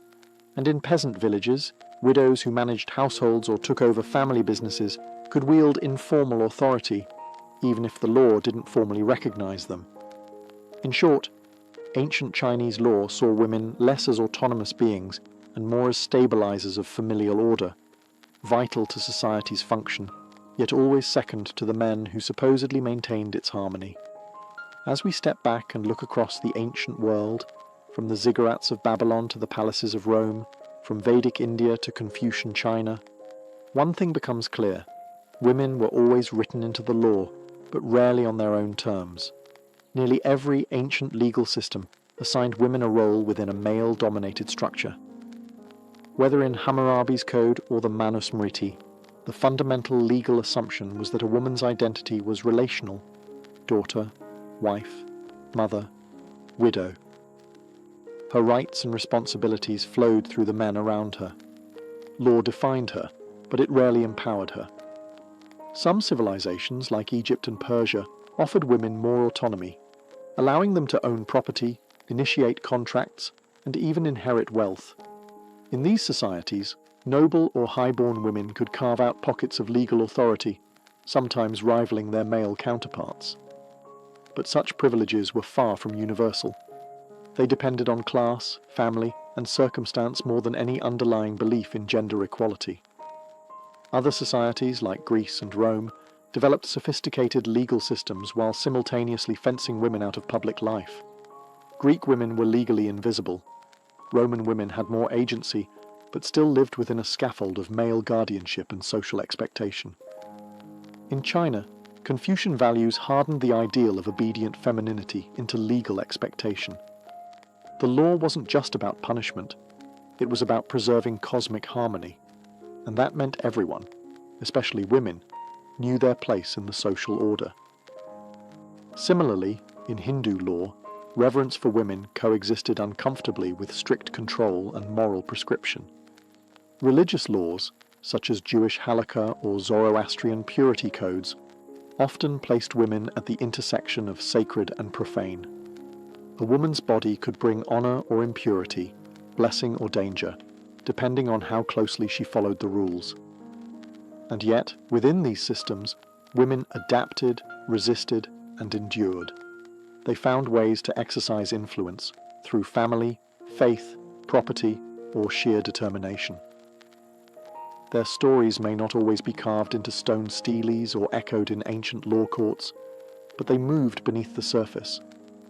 And in peasant villages, widows who managed households or took over family businesses could wield informal authority, even if the law didn't formally recognize them. In short, ancient Chinese law saw women less as autonomous beings and more as stabilizers of familial order, vital to society's function, yet always second to the men who supposedly maintained its harmony. As we step back and look across the ancient world, from the ziggurats of Babylon to the palaces of Rome, from Vedic India to Confucian China, one thing becomes clear: women were always written into the law, but rarely on their own terms. Nearly every ancient legal system assigned women a role within a male-dominated structure. Whether in Hammurabi's code or the Manusmriti, the fundamental legal assumption was that a woman's identity was relational: daughter, wife, mother, widow. Her rights and responsibilities flowed through the men around her. Law defined her, but it rarely empowered her. Some civilizations, like Egypt and Persia, offered women more autonomy, allowing them to own property, initiate contracts, and even inherit wealth. In these societies, noble or high-born women could carve out pockets of legal authority, sometimes rivaling their male counterparts. But such privileges were far from universal. They depended on class, family, and circumstance more than any underlying belief in gender equality. Other societies, like Greece and Rome, developed sophisticated legal systems while simultaneously fencing women out of public life. Greek women were legally invisible. Roman women had more agency, but still lived within a scaffold of male guardianship and social expectation. In China, Confucian values hardened the ideal of obedient femininity into legal expectation. The law wasn't just about punishment, it was about preserving cosmic harmony, and that meant everyone, especially women, knew their place in the social order. Similarly, In Hindu law, reverence for women coexisted uncomfortably with strict control and moral prescription. Religious laws, such as Jewish halakha or Zoroastrian purity codes, often placed women at the intersection of sacred and profane. A woman's body could bring honor or impurity, blessing or danger, depending on how closely she followed the rules. And yet, within these systems, women adapted, resisted, and endured. They found ways to exercise influence through family, faith, property, or sheer determination. Their stories may not always be carved into stone steles or echoed in ancient law courts, but they moved beneath the surface,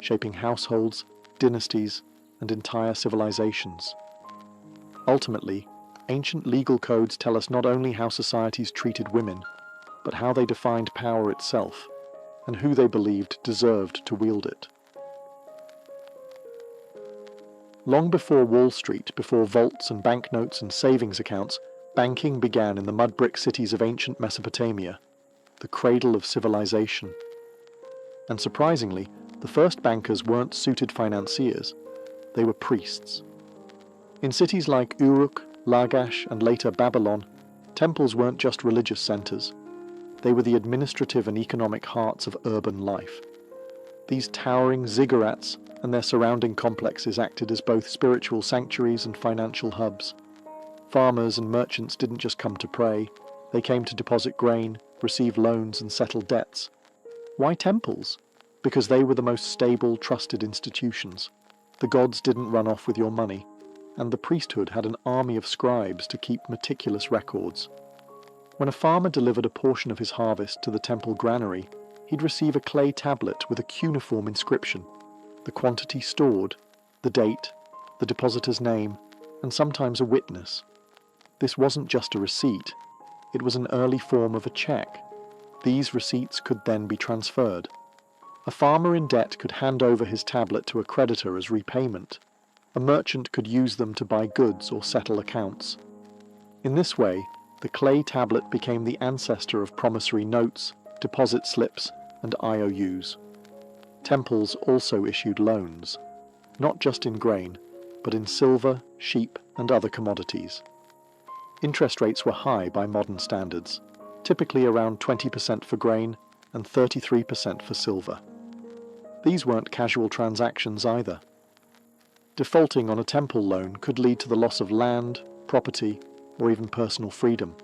shaping households, dynasties, and entire civilizations. Ultimately, ancient legal codes tell us not only how societies treated women, but how they defined power itself, and who they believed deserved to wield it. Long before Wall Street, before vaults and banknotes and savings accounts, banking began in the mud-brick cities of ancient Mesopotamia, the cradle of civilization. And surprisingly, the first bankers weren't suited financiers, they were priests. In cities like Uruk, Lagash, and later Babylon, temples weren't just religious centers. They were the administrative and economic hearts of urban life. These towering ziggurats and their surrounding complexes acted as both spiritual sanctuaries and financial hubs. Farmers and merchants didn't just come to pray, they came to deposit grain, receive loans, and settle debts. Why temples? Because they were the most stable, trusted institutions. The gods didn't run off with your money, and the priesthood had an army of scribes to keep meticulous records. When a farmer delivered a portion of his harvest to the temple granary, he'd receive a clay tablet with a cuneiform inscription, the quantity stored, the date, the depositor's name, and sometimes a witness. This wasn't just a receipt, it was an early form of a check. These receipts could then be transferred. A farmer in debt could hand over his tablet to a creditor as repayment. A merchant could use them to buy goods or settle accounts. In this way, the clay tablet became the ancestor of promissory notes, deposit slips, and IOUs. Temples also issued loans, not just in grain, but in silver, sheep, and other commodities. Interest rates were high by modern standards, typically around 20% for grain and 33% for silver. These weren't casual transactions either. Defaulting on a temple loan could lead to the loss of land, property, or even personal freedom.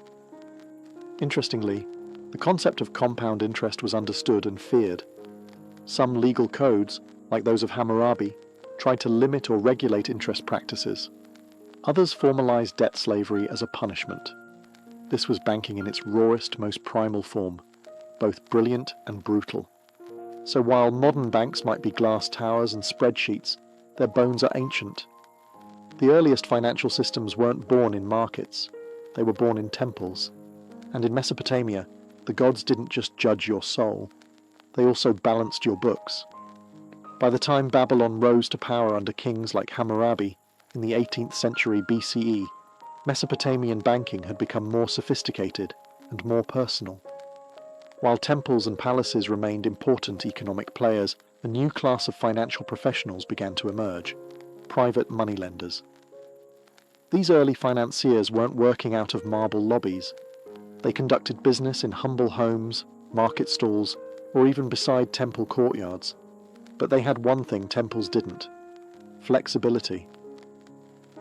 Interestingly, the concept of compound interest was understood and feared. Some legal codes, like those of Hammurabi, tried to limit or regulate interest practices. Others formalized debt slavery as a punishment. This was banking in its rawest, most primal form, both brilliant and brutal. So while modern banks might be glass towers and spreadsheets, their bones are ancient. The earliest financial systems weren't born in markets, they were born in temples. And in Mesopotamia, the gods didn't just judge your soul, they also balanced your books. By the time Babylon rose to power under kings like Hammurabi, in the 18th century BCE, Mesopotamian banking had become more sophisticated and more personal. While temples and palaces remained important economic players, a new class of financial professionals began to emerge: private moneylenders. These early financiers weren't working out of marble lobbies. They conducted business in humble homes, market stalls, or even beside temple courtyards. But they had one thing temples didn't: flexibility.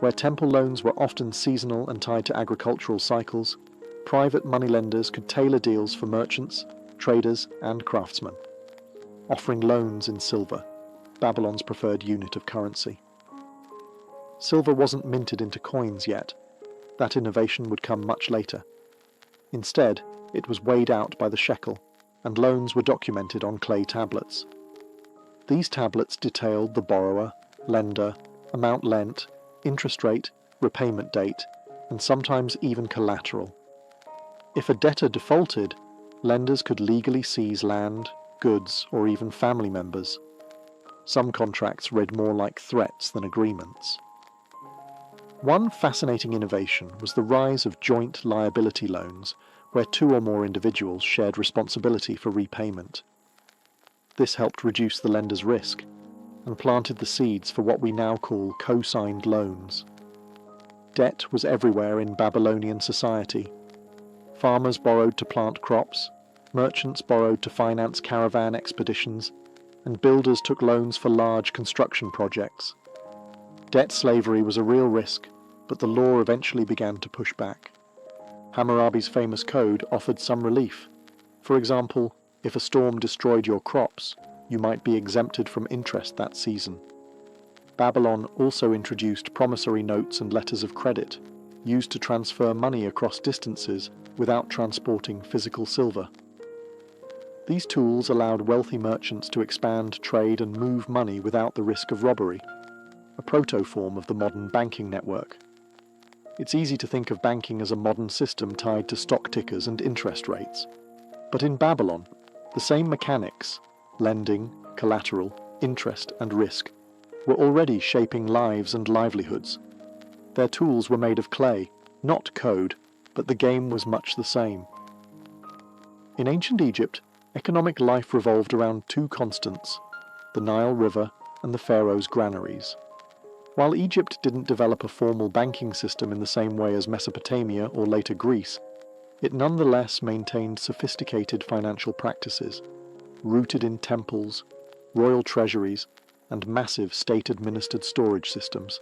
Where temple loans were often seasonal and tied to agricultural cycles, private moneylenders could tailor deals for merchants, traders, and craftsmen, offering loans in silver, Babylon's preferred unit of currency. Silver wasn't minted into coins yet. That innovation would come much later. Instead, it was weighed out by the shekel, and loans were documented on clay tablets. These tablets detailed the borrower, lender, amount lent, interest rate, repayment date, and sometimes even collateral. If a debtor defaulted, lenders could legally seize land, goods, or even family members. Some contracts read more like threats than agreements. One fascinating innovation was the rise of joint liability loans, where two or more individuals shared responsibility for repayment. This helped reduce the lender's risk and planted the seeds for what we now call co-signed loans. Debt was everywhere in Babylonian society. Farmers borrowed to plant crops, merchants borrowed to finance caravan expeditions, and builders took loans for large construction projects. Debt slavery was a real risk, but the law eventually began to push back. Hammurabi's famous code offered some relief. For example, if a storm destroyed your crops, you might be exempted from interest that season. Babylon also introduced promissory notes and letters of credit, used to transfer money across distances without transporting physical silver. These tools allowed wealthy merchants to expand trade and move money without the risk of robbery, a proto-form of the modern banking network. It's easy to think of banking as a modern system tied to stock tickers and interest rates. But in Babylon, the same mechanics, lending, collateral, interest, and risk, were already shaping lives and livelihoods. Their tools were made of clay, not code, but the game was much the same. In ancient Egypt, economic life revolved around two constants, the Nile River and the pharaoh's granaries. While Egypt didn't develop a formal banking system in the same way as Mesopotamia or later Greece, it nonetheless maintained sophisticated financial practices, rooted in temples, royal treasuries, and massive state-administered storage systems.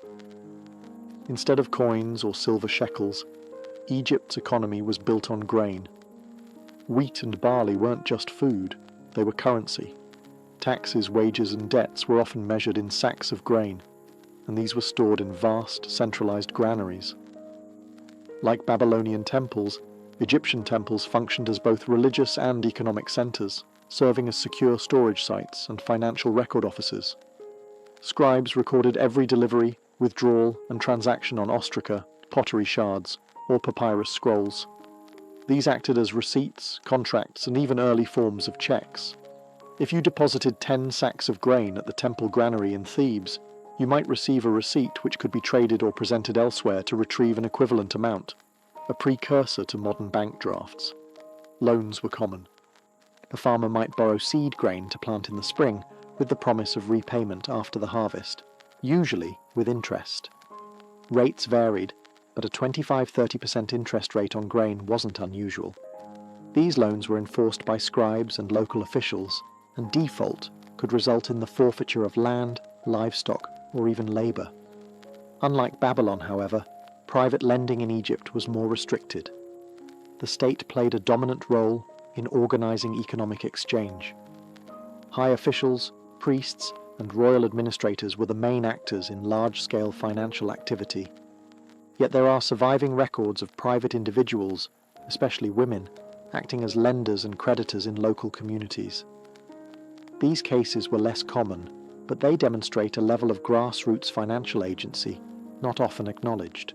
Instead of coins or silver shekels, Egypt's economy was built on grain. Wheat and barley weren't just food, they were currency. Taxes, wages, and debts were often measured in sacks of grain, and these were stored in vast, centralized granaries. Like Babylonian temples, Egyptian temples functioned as both religious and economic centers, serving as secure storage sites and financial record offices. Scribes recorded every delivery, withdrawal, and transaction on ostraca, pottery shards, or papyrus scrolls. These acted as receipts, contracts, and even early forms of checks. If you deposited 10 sacks of grain at the temple granary in Thebes, you might receive a receipt which could be traded or presented elsewhere to retrieve an equivalent amount, a precursor to modern bank drafts. Loans were common. A farmer might borrow seed grain to plant in the spring, with the promise of repayment after the harvest, usually with interest. Rates varied, but a 25–30% interest rate on grain wasn't unusual. These loans were enforced by scribes and local officials, and default could result in the forfeiture of land, livestock, or even labor. Unlike Babylon, however, private lending in Egypt was more restricted. The state played a dominant role in organizing economic exchange. High officials, priests, and royal administrators were the main actors in large-scale financial activity. Yet there are surviving records of private individuals, especially women, acting as lenders and creditors in local communities. These cases were less common, but they demonstrate a level of grassroots financial agency not often acknowledged.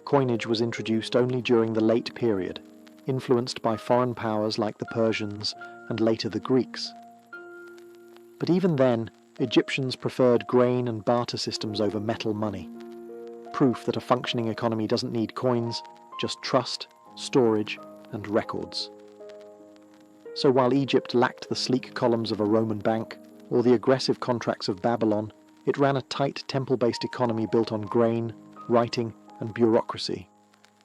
Coinage was introduced only during the late period, influenced by foreign powers like the Persians and later the Greeks. But even then, Egyptians preferred grain and barter systems over metal money. Proof that a functioning economy doesn't need coins, just trust, storage, and records. So while Egypt lacked the sleek columns of a Roman bank or the aggressive contracts of Babylon, it ran a tight temple-based economy built on grain, writing, and bureaucracy,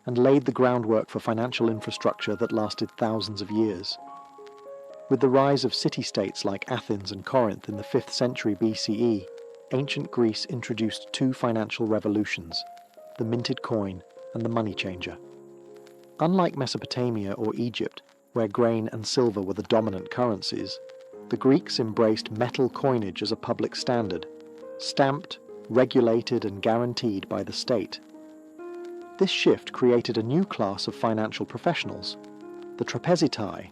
and laid the groundwork for financial infrastructure that lasted thousands of years. With the rise of city-states like Athens and Corinth in the 5th century BCE, ancient Greece introduced two financial revolutions, the minted coin and the money changer. Unlike Mesopotamia or Egypt, where grain and silver were the dominant currencies, the Greeks embraced metal coinage as a public standard, stamped, regulated, and guaranteed by the state. This shift created a new class of financial professionals, the trapezitai,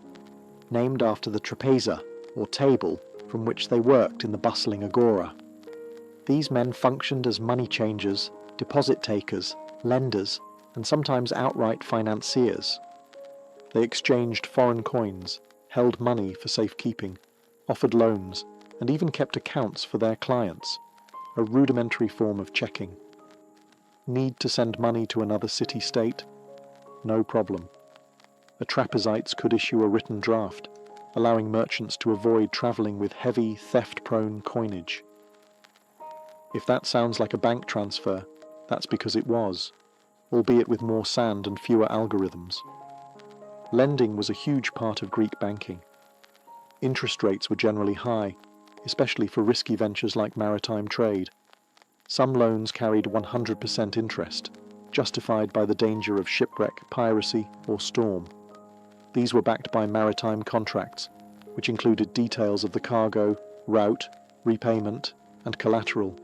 named after the trapeza, or table, from which they worked in the bustling agora. These men functioned as money changers, deposit takers, lenders, and sometimes outright financiers. They exchanged foreign coins, held money for safekeeping, offered loans, and even kept accounts for their clients, a rudimentary form of checking. Need to send money to another city-state? No problem. The trapezites could issue a written draft. allowing merchants to avoid travelling with heavy, theft-prone coinage. If that sounds like a bank transfer, that's because it was, albeit with more sand and fewer algorithms. Lending was a huge part of Greek banking. Interest rates were generally high, especially for risky ventures like maritime trade. Some loans carried 100% interest, justified by the danger of shipwreck, piracy, or storm. These were backed by maritime contracts, which included details of the cargo, route, repayment, and collateral.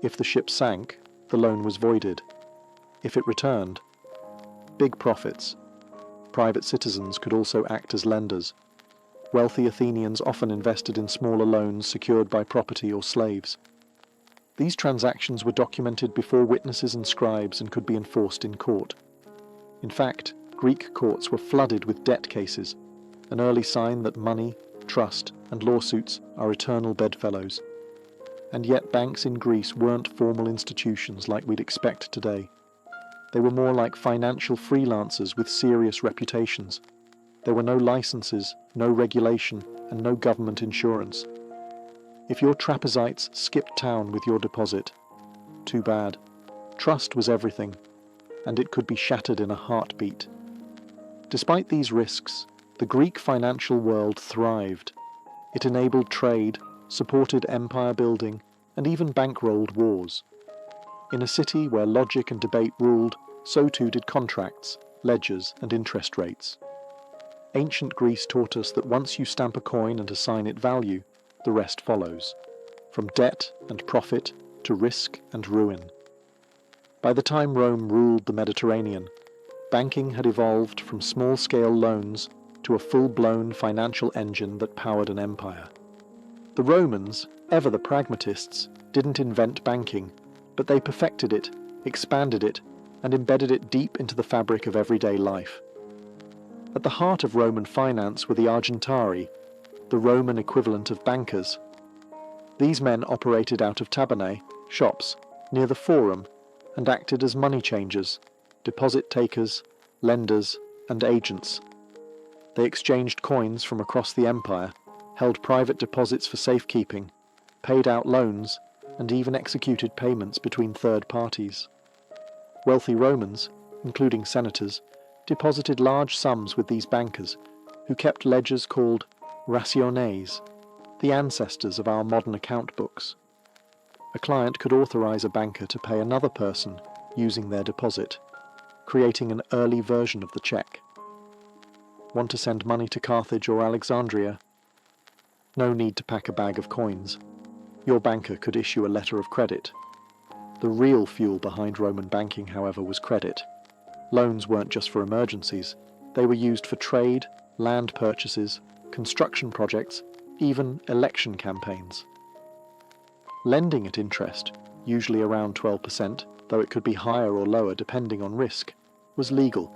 If the ship sank, the loan was voided. If it returned, big profits. Private citizens could also act as lenders. Wealthy Athenians often invested in smaller loans secured by property or slaves. These transactions were documented before witnesses and scribes and could be enforced in court. In fact, Greek courts were flooded with debt cases, an early sign that money, trust, and lawsuits are eternal bedfellows. And yet banks in Greece weren't formal institutions like we'd expect today. They were more like financial freelancers with serious reputations. There were no licenses, no regulation, and no government insurance. If your trapezites skipped town with your deposit, too bad. Trust was everything, and it could be shattered in a heartbeat. Despite these risks, the Greek financial world thrived. It enabled trade, supported empire building, and even bankrolled wars. In a city where logic and debate ruled, so too did contracts, ledgers, and interest rates. Ancient Greece taught us that once you stamp a coin and assign it value, the rest follows, from debt and profit to risk and ruin. By the time Rome ruled the Mediterranean, banking had evolved from small-scale loans to a full-blown financial engine that powered an empire. The Romans, ever the pragmatists, didn't invent banking, but they perfected it, expanded it, and embedded it deep into the fabric of everyday life. At the heart of Roman finance were the Argentari, the Roman equivalent of bankers. These men operated out of tabernae, shops, near the Forum, and acted as money changers, deposit takers, lenders, and agents. They exchanged coins from across the empire, held private deposits for safekeeping, paid out loans, and even executed payments between third parties. Wealthy Romans, including senators, deposited large sums with these bankers, who kept ledgers called rationes, the ancestors of our modern account books. A client could authorize a banker to pay another person using their deposit, creating an early version of the check. Want to send money to Carthage or Alexandria? No need to pack a bag of coins. Your banker could issue a letter of credit. The real fuel behind Roman banking, however, was credit. Loans weren't just for emergencies. They were used for trade, land purchases, construction projects, even election campaigns. Lending at interest, usually around 12%, though it could be higher or lower depending on risk, was legal,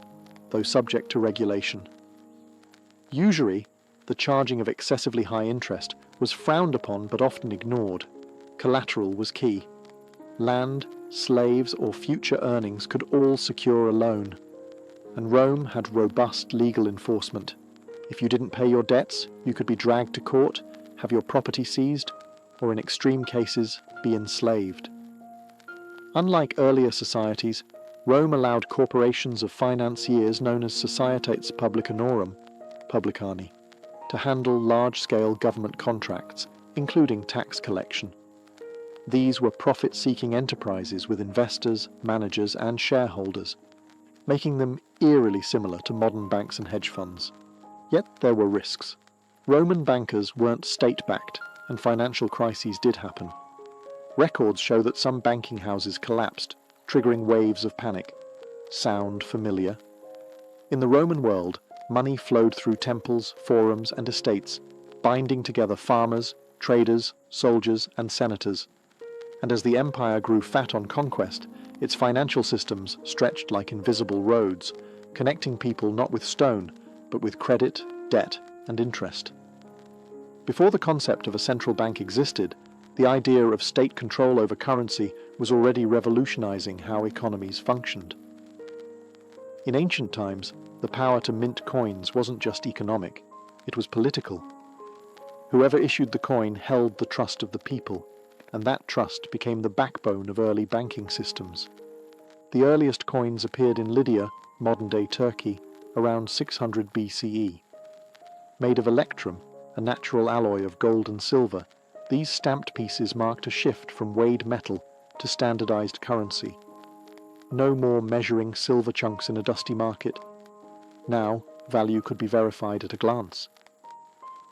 though subject to regulation. Usury, the charging of excessively high interest, was frowned upon but often ignored. Collateral was key. Land, slaves, or future earnings could all secure a loan. And Rome had robust legal enforcement. If you didn't pay your debts, you could be dragged to court, have your property seized, or in extreme cases, be enslaved. Unlike earlier societies, Rome allowed corporations of financiers known as Societas Publicanorum, publicani, to handle large-scale government contracts, including tax collection. These were profit-seeking enterprises with investors, managers, and shareholders, making them eerily similar to modern banks and hedge funds. Yet there were risks. Roman bankers weren't state-backed, and financial crises did happen. Records show that some banking houses collapsed, triggering waves of panic. Sound familiar? In the Roman world, money flowed through temples, forums, and estates, binding together farmers, traders, soldiers, and senators. And as the empire grew fat on conquest, its financial systems stretched like invisible roads, connecting people not with stone, but with credit, debt, and interest. Before the concept of a central bank existed, the idea of state control over currency was already revolutionizing how economies functioned. In ancient times, the power to mint coins wasn't just economic, it was political. Whoever issued the coin held the trust of the people, and that trust became the backbone of early banking systems. The earliest coins appeared in Lydia, modern-day Turkey, around 600 BCE. Made of electrum, a natural alloy of gold and silver, these stamped pieces marked a shift from weighed metal to standardized currency. No more measuring silver chunks in a dusty market. Now, value could be verified at a glance.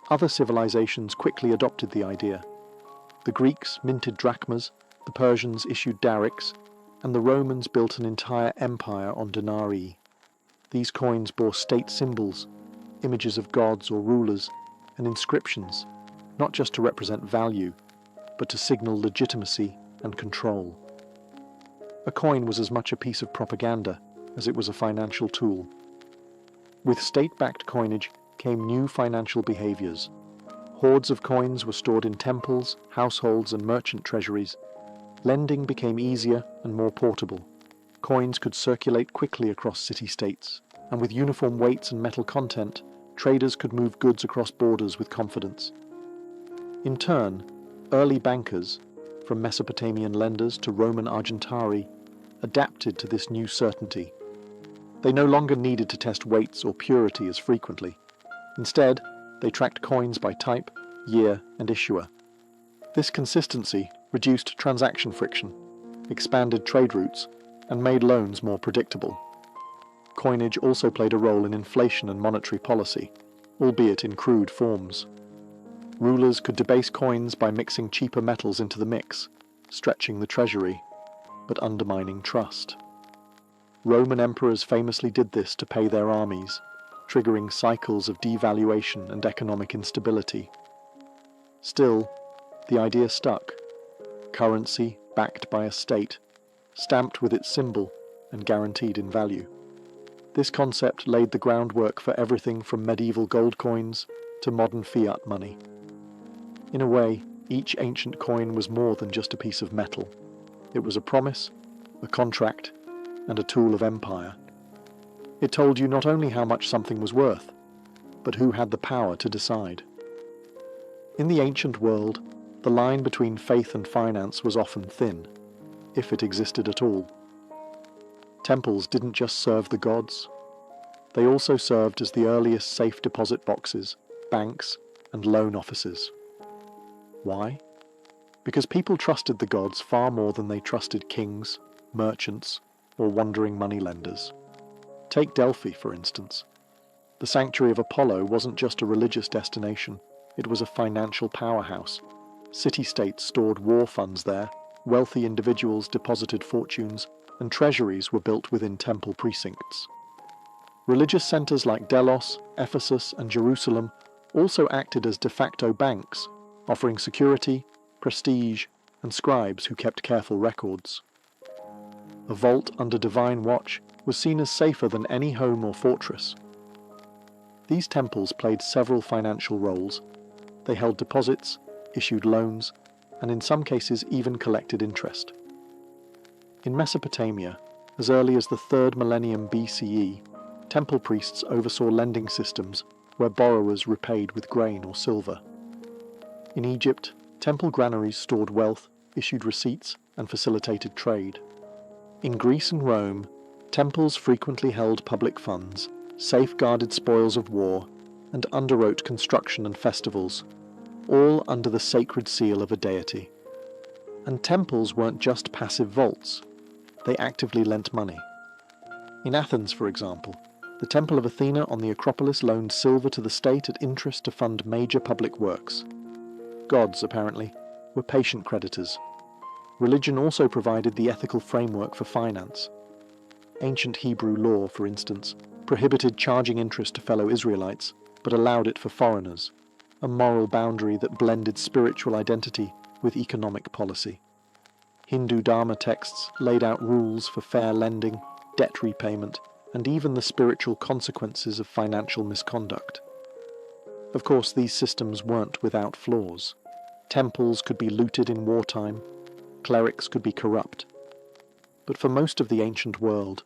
Other civilizations quickly adopted the idea. The Greeks minted drachmas, the Persians issued darics, and the Romans built an entire empire on denarii. These coins bore state symbols, images of gods or rulers, and inscriptions, not just to represent value, but to signal legitimacy and control. A coin was as much a piece of propaganda as it was a financial tool. With state-backed coinage came new financial behaviors. Hoards of coins were stored in temples, households, and merchant treasuries. Lending became easier and more portable. Coins could circulate quickly across city-states, and with uniform weights and metal content, traders could move goods across borders with confidence. In turn, early bankers, from Mesopotamian lenders to Roman argentari, adapted to this new certainty. They no longer needed to test weights or purity as frequently. Instead, they tracked coins by type, year, and issuer. This consistency reduced transaction friction, expanded trade routes, and made loans more predictable. Coinage also played a role in inflation and monetary policy, albeit in crude forms. Rulers could debase coins by mixing cheaper metals into the mix, stretching the treasury, but undermining trust. Roman emperors famously did this to pay their armies, triggering cycles of devaluation and economic instability. Still, the idea stuck. Currency backed by a state, stamped with its symbol and guaranteed in value. This concept laid the groundwork for everything from medieval gold coins to modern fiat money. In a way, each ancient coin was more than just a piece of metal. It was a promise, a contract, and a tool of empire. It told you not only how much something was worth, but who had the power to decide. In the ancient world, the line between faith and finance was often thin, if it existed at all. Temples didn't just serve the gods. They also served as the earliest safe deposit boxes, banks, and loan offices. Why? Because people trusted the gods far more than they trusted kings, merchants, or wandering moneylenders. Take Delphi, for instance. The sanctuary of Apollo wasn't just a religious destination, it was a financial powerhouse. City-states stored war funds there, wealthy individuals deposited fortunes, and treasuries were built within temple precincts. Religious centers like Delos, Ephesus, and Jerusalem also acted as de facto banks, offering security, prestige, and scribes who kept careful records. A vault under divine watch was seen as safer than any home or fortress. These temples played several financial roles. They held deposits, issued loans, and in some cases even collected interest. In Mesopotamia, as early as the 3rd millennium BCE, temple priests oversaw lending systems where borrowers repaid with grain or silver. In Egypt, temple granaries stored wealth, issued receipts, and facilitated trade. In Greece and Rome, temples frequently held public funds, safeguarded spoils of war, and underwrote construction and festivals, all under the sacred seal of a deity. And temples weren't just passive vaults, they actively lent money. In Athens, for example, the Temple of Athena on the Acropolis loaned silver to the state at interest to fund major public works. Gods, apparently, were patient creditors. Religion also provided the ethical framework for finance. Ancient Hebrew law, for instance, prohibited charging interest to fellow Israelites, but allowed it for foreigners, a moral boundary that blended spiritual identity with economic policy. Hindu Dharma texts laid out rules for fair lending, debt repayment, and even the spiritual consequences of financial misconduct. Of course, these systems weren't without flaws. Temples could be looted in wartime, clerics could be corrupt. But for most of the ancient world,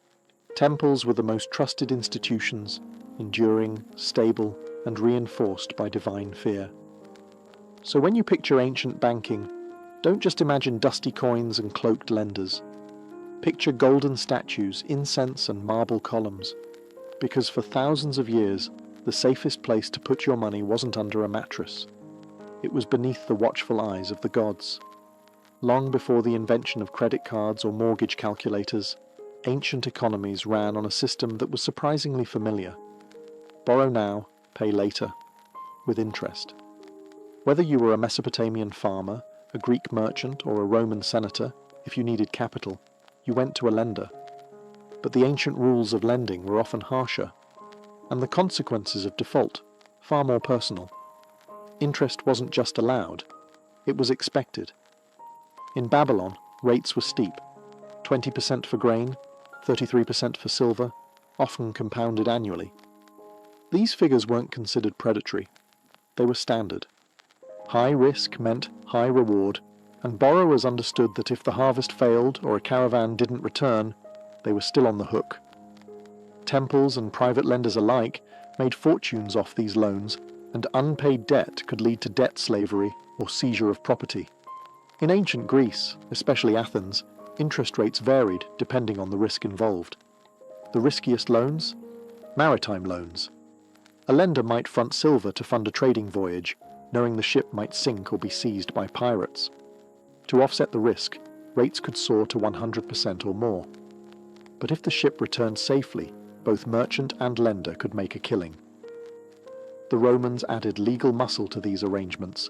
temples were the most trusted institutions, enduring, stable, and reinforced by divine fear. So when you picture ancient banking, don't just imagine dusty coins and cloaked lenders. Picture golden statues, incense and marble columns, because for thousands of years, the safest place to put your money wasn't under a mattress. It was beneath the watchful eyes of the gods. Long before the invention of credit cards or mortgage calculators, ancient economies ran on a system that was surprisingly familiar. Borrow now, pay later, with interest. Whether you were a Mesopotamian farmer, a Greek merchant, or a Roman senator, if you needed capital, you went to a lender. But the ancient rules of lending were often harsher, and the consequences of default far more personal. Interest wasn't just allowed, it was expected. In Babylon, rates were steep, 20% for grain, 33% for silver, often compounded annually. These figures weren't considered predatory, they were standard. High risk meant high reward, and borrowers understood that if the harvest failed or a caravan didn't return, they were still on the hook. Temples and private lenders alike made fortunes off these loans, and unpaid debt could lead to debt slavery or seizure of property. In ancient Greece, especially Athens, interest rates varied depending on the risk involved. The riskiest loans? Maritime loans. A lender might front silver to fund a trading voyage, knowing the ship might sink or be seized by pirates. To offset the risk, rates could soar to 100% or more. But if the ship returned safely, both merchant and lender could make a killing. The Romans added legal muscle to these arrangements.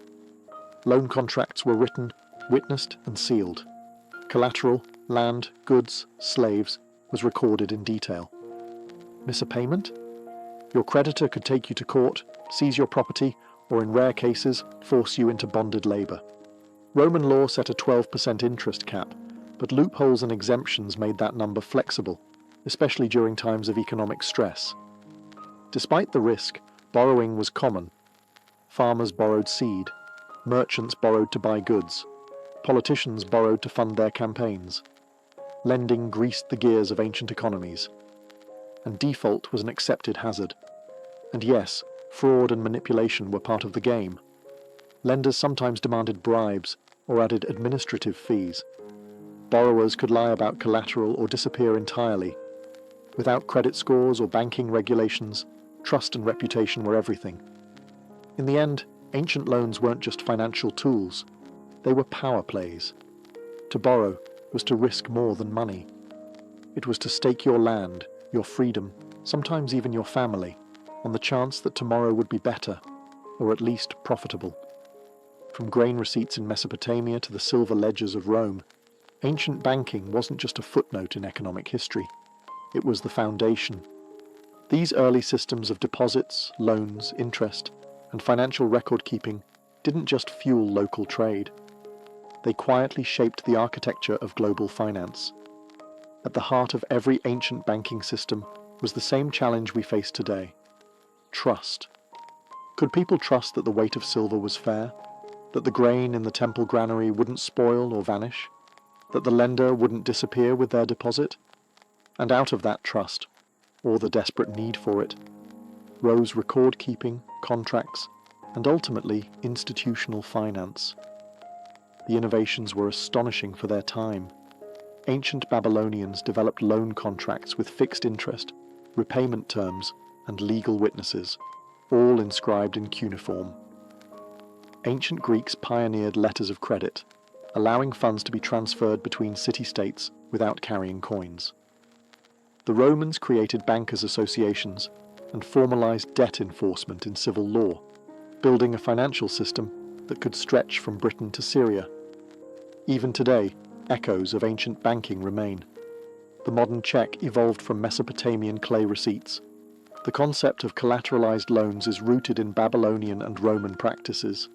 Loan contracts were written, witnessed and sealed. Collateral, land, goods, slaves, was recorded in detail. Miss a payment? Your creditor could take you to court, seize your property, or in rare cases, force you into bonded labour. Roman law set a 12% interest cap, but loopholes and exemptions made that number flexible, especially during times of economic stress. Despite the risk, borrowing was common. Farmers borrowed seed, merchants borrowed to buy goods, politicians borrowed to fund their campaigns. Lending greased the gears of ancient economies. And default was an accepted hazard. And yes, fraud and manipulation were part of the game. Lenders sometimes demanded bribes or added administrative fees. Borrowers could lie about collateral or disappear entirely. Without credit scores or banking regulations, trust and reputation were everything. In the end, ancient loans weren't just financial tools. They were power plays. To borrow was to risk more than money. It was to stake your land, your freedom, sometimes even your family, on the chance that tomorrow would be better, or at least profitable. From grain receipts in Mesopotamia to the silver ledgers of Rome, ancient banking wasn't just a footnote in economic history. It was the foundation. These early systems of deposits, loans, interest, and financial record-keeping didn't just fuel local trade. They quietly shaped the architecture of global finance. At the heart of every ancient banking system was the same challenge we face today: trust. Could people trust that the weight of silver was fair? That the grain in the temple granary wouldn't spoil or vanish? That the lender wouldn't disappear with their deposit? And out of that trust, or the desperate need for it, rose record-keeping, contracts, and ultimately institutional finance. The innovations were astonishing for their time. Ancient Babylonians developed loan contracts with fixed interest, repayment terms, and legal witnesses, all inscribed in cuneiform. Ancient Greeks pioneered letters of credit, allowing funds to be transferred between city-states without carrying coins. The Romans created bankers' associations and formalized debt enforcement in civil law, building a financial system that could stretch from Britain to Syria. Even today, echoes of ancient banking remain. The modern check evolved from Mesopotamian clay receipts. The concept of collateralized loans is rooted in Babylonian and Roman practices.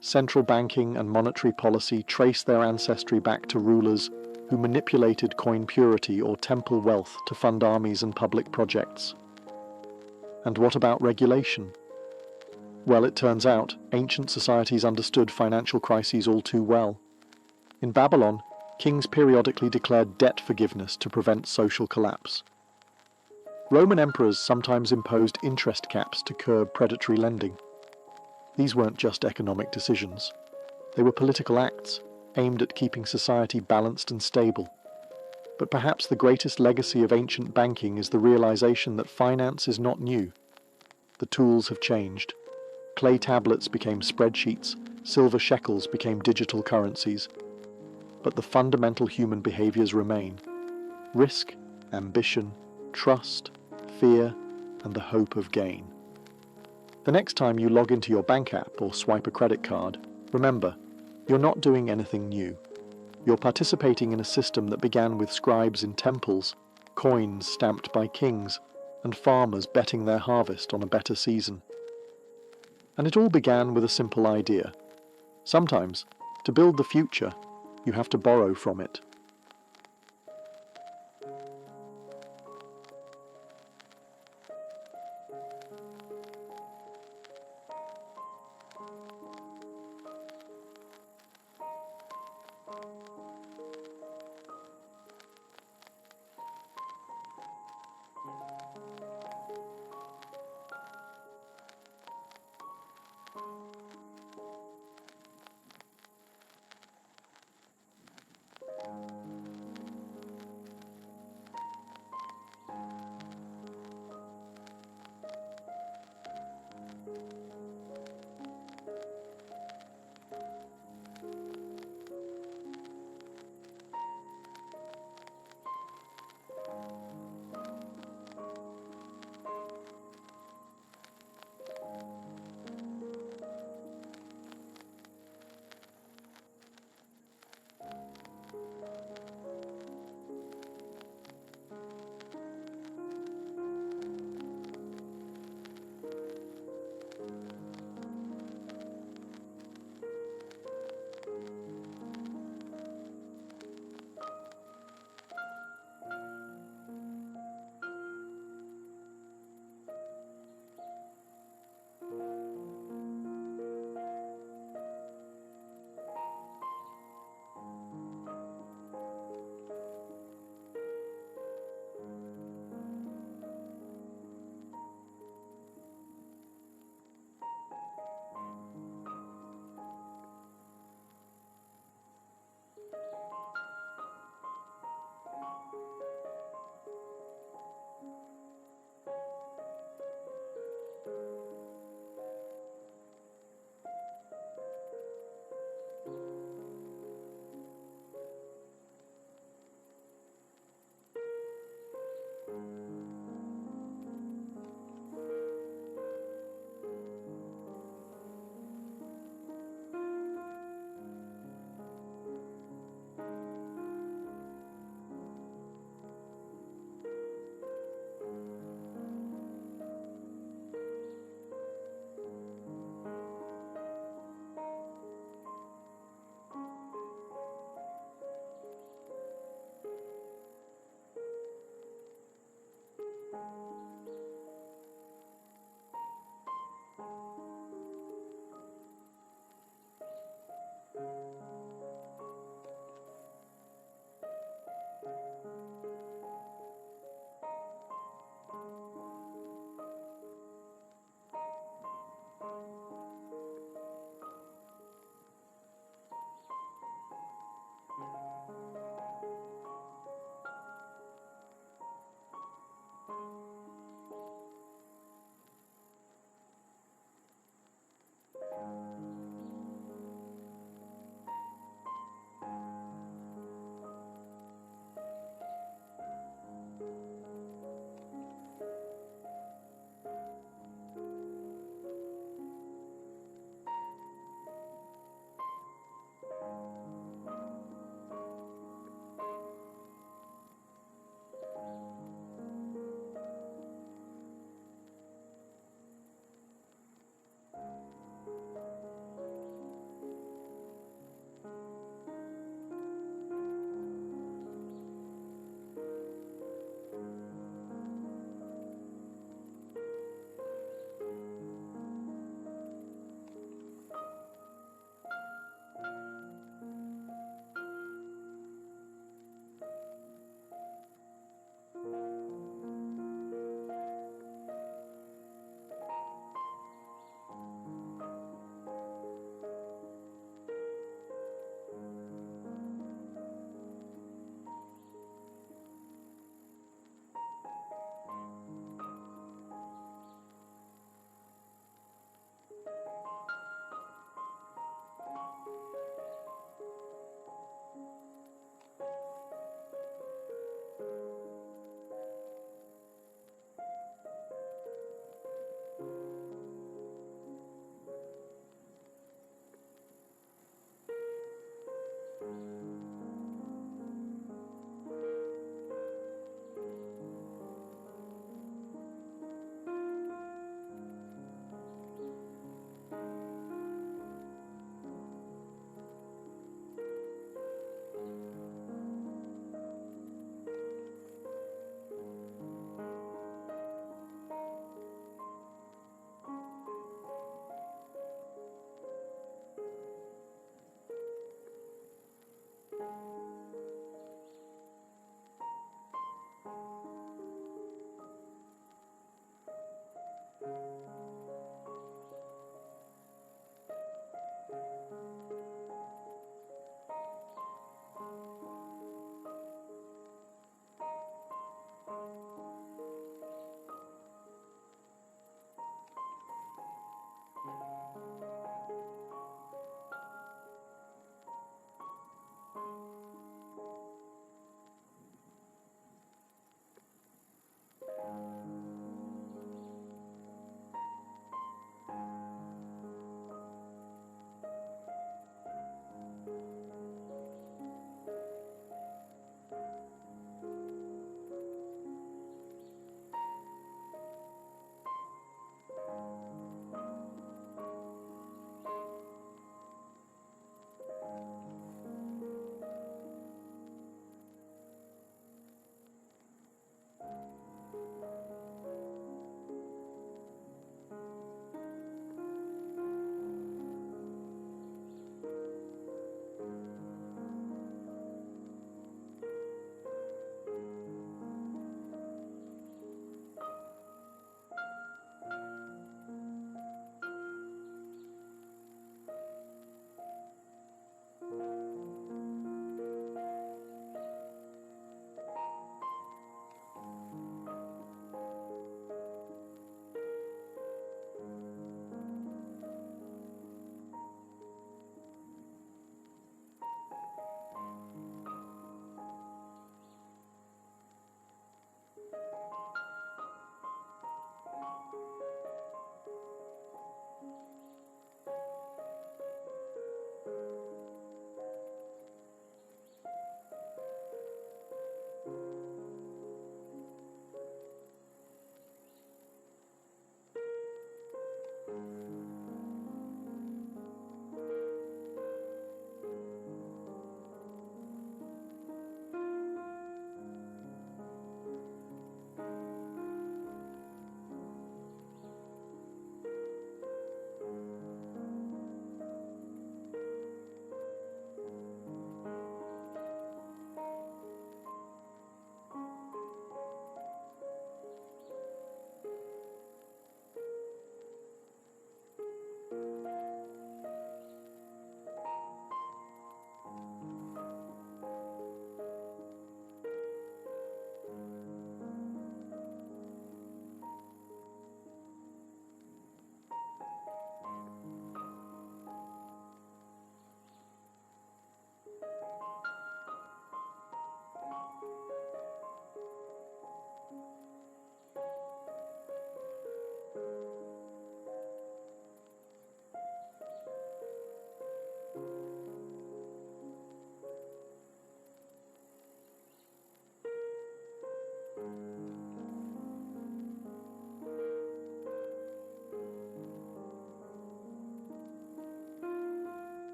Central banking and monetary policy trace their ancestry back to rulers who manipulated coin purity or temple wealth to fund armies and public projects. And what about regulation? Well, it turns out ancient societies understood financial crises all too well. In Babylon, kings periodically declared debt forgiveness to prevent social collapse. Roman emperors sometimes imposed interest caps to curb predatory lending. These weren't just economic decisions. They were political acts aimed at keeping society balanced and stable. But perhaps the greatest legacy of ancient banking is the realization that finance is not new. The tools have changed. Clay tablets became spreadsheets, silver shekels became digital currencies. But the fundamental human behaviors remain: risk, ambition, trust, fear, and the hope of gain. The next time you log into your bank app or swipe a credit card, remember, you're not doing anything new. You're participating in a system that began with scribes in temples, coins stamped by kings, and farmers betting their harvest on a better season. And it all began with a simple idea. Sometimes, to build the future, you have to borrow from it.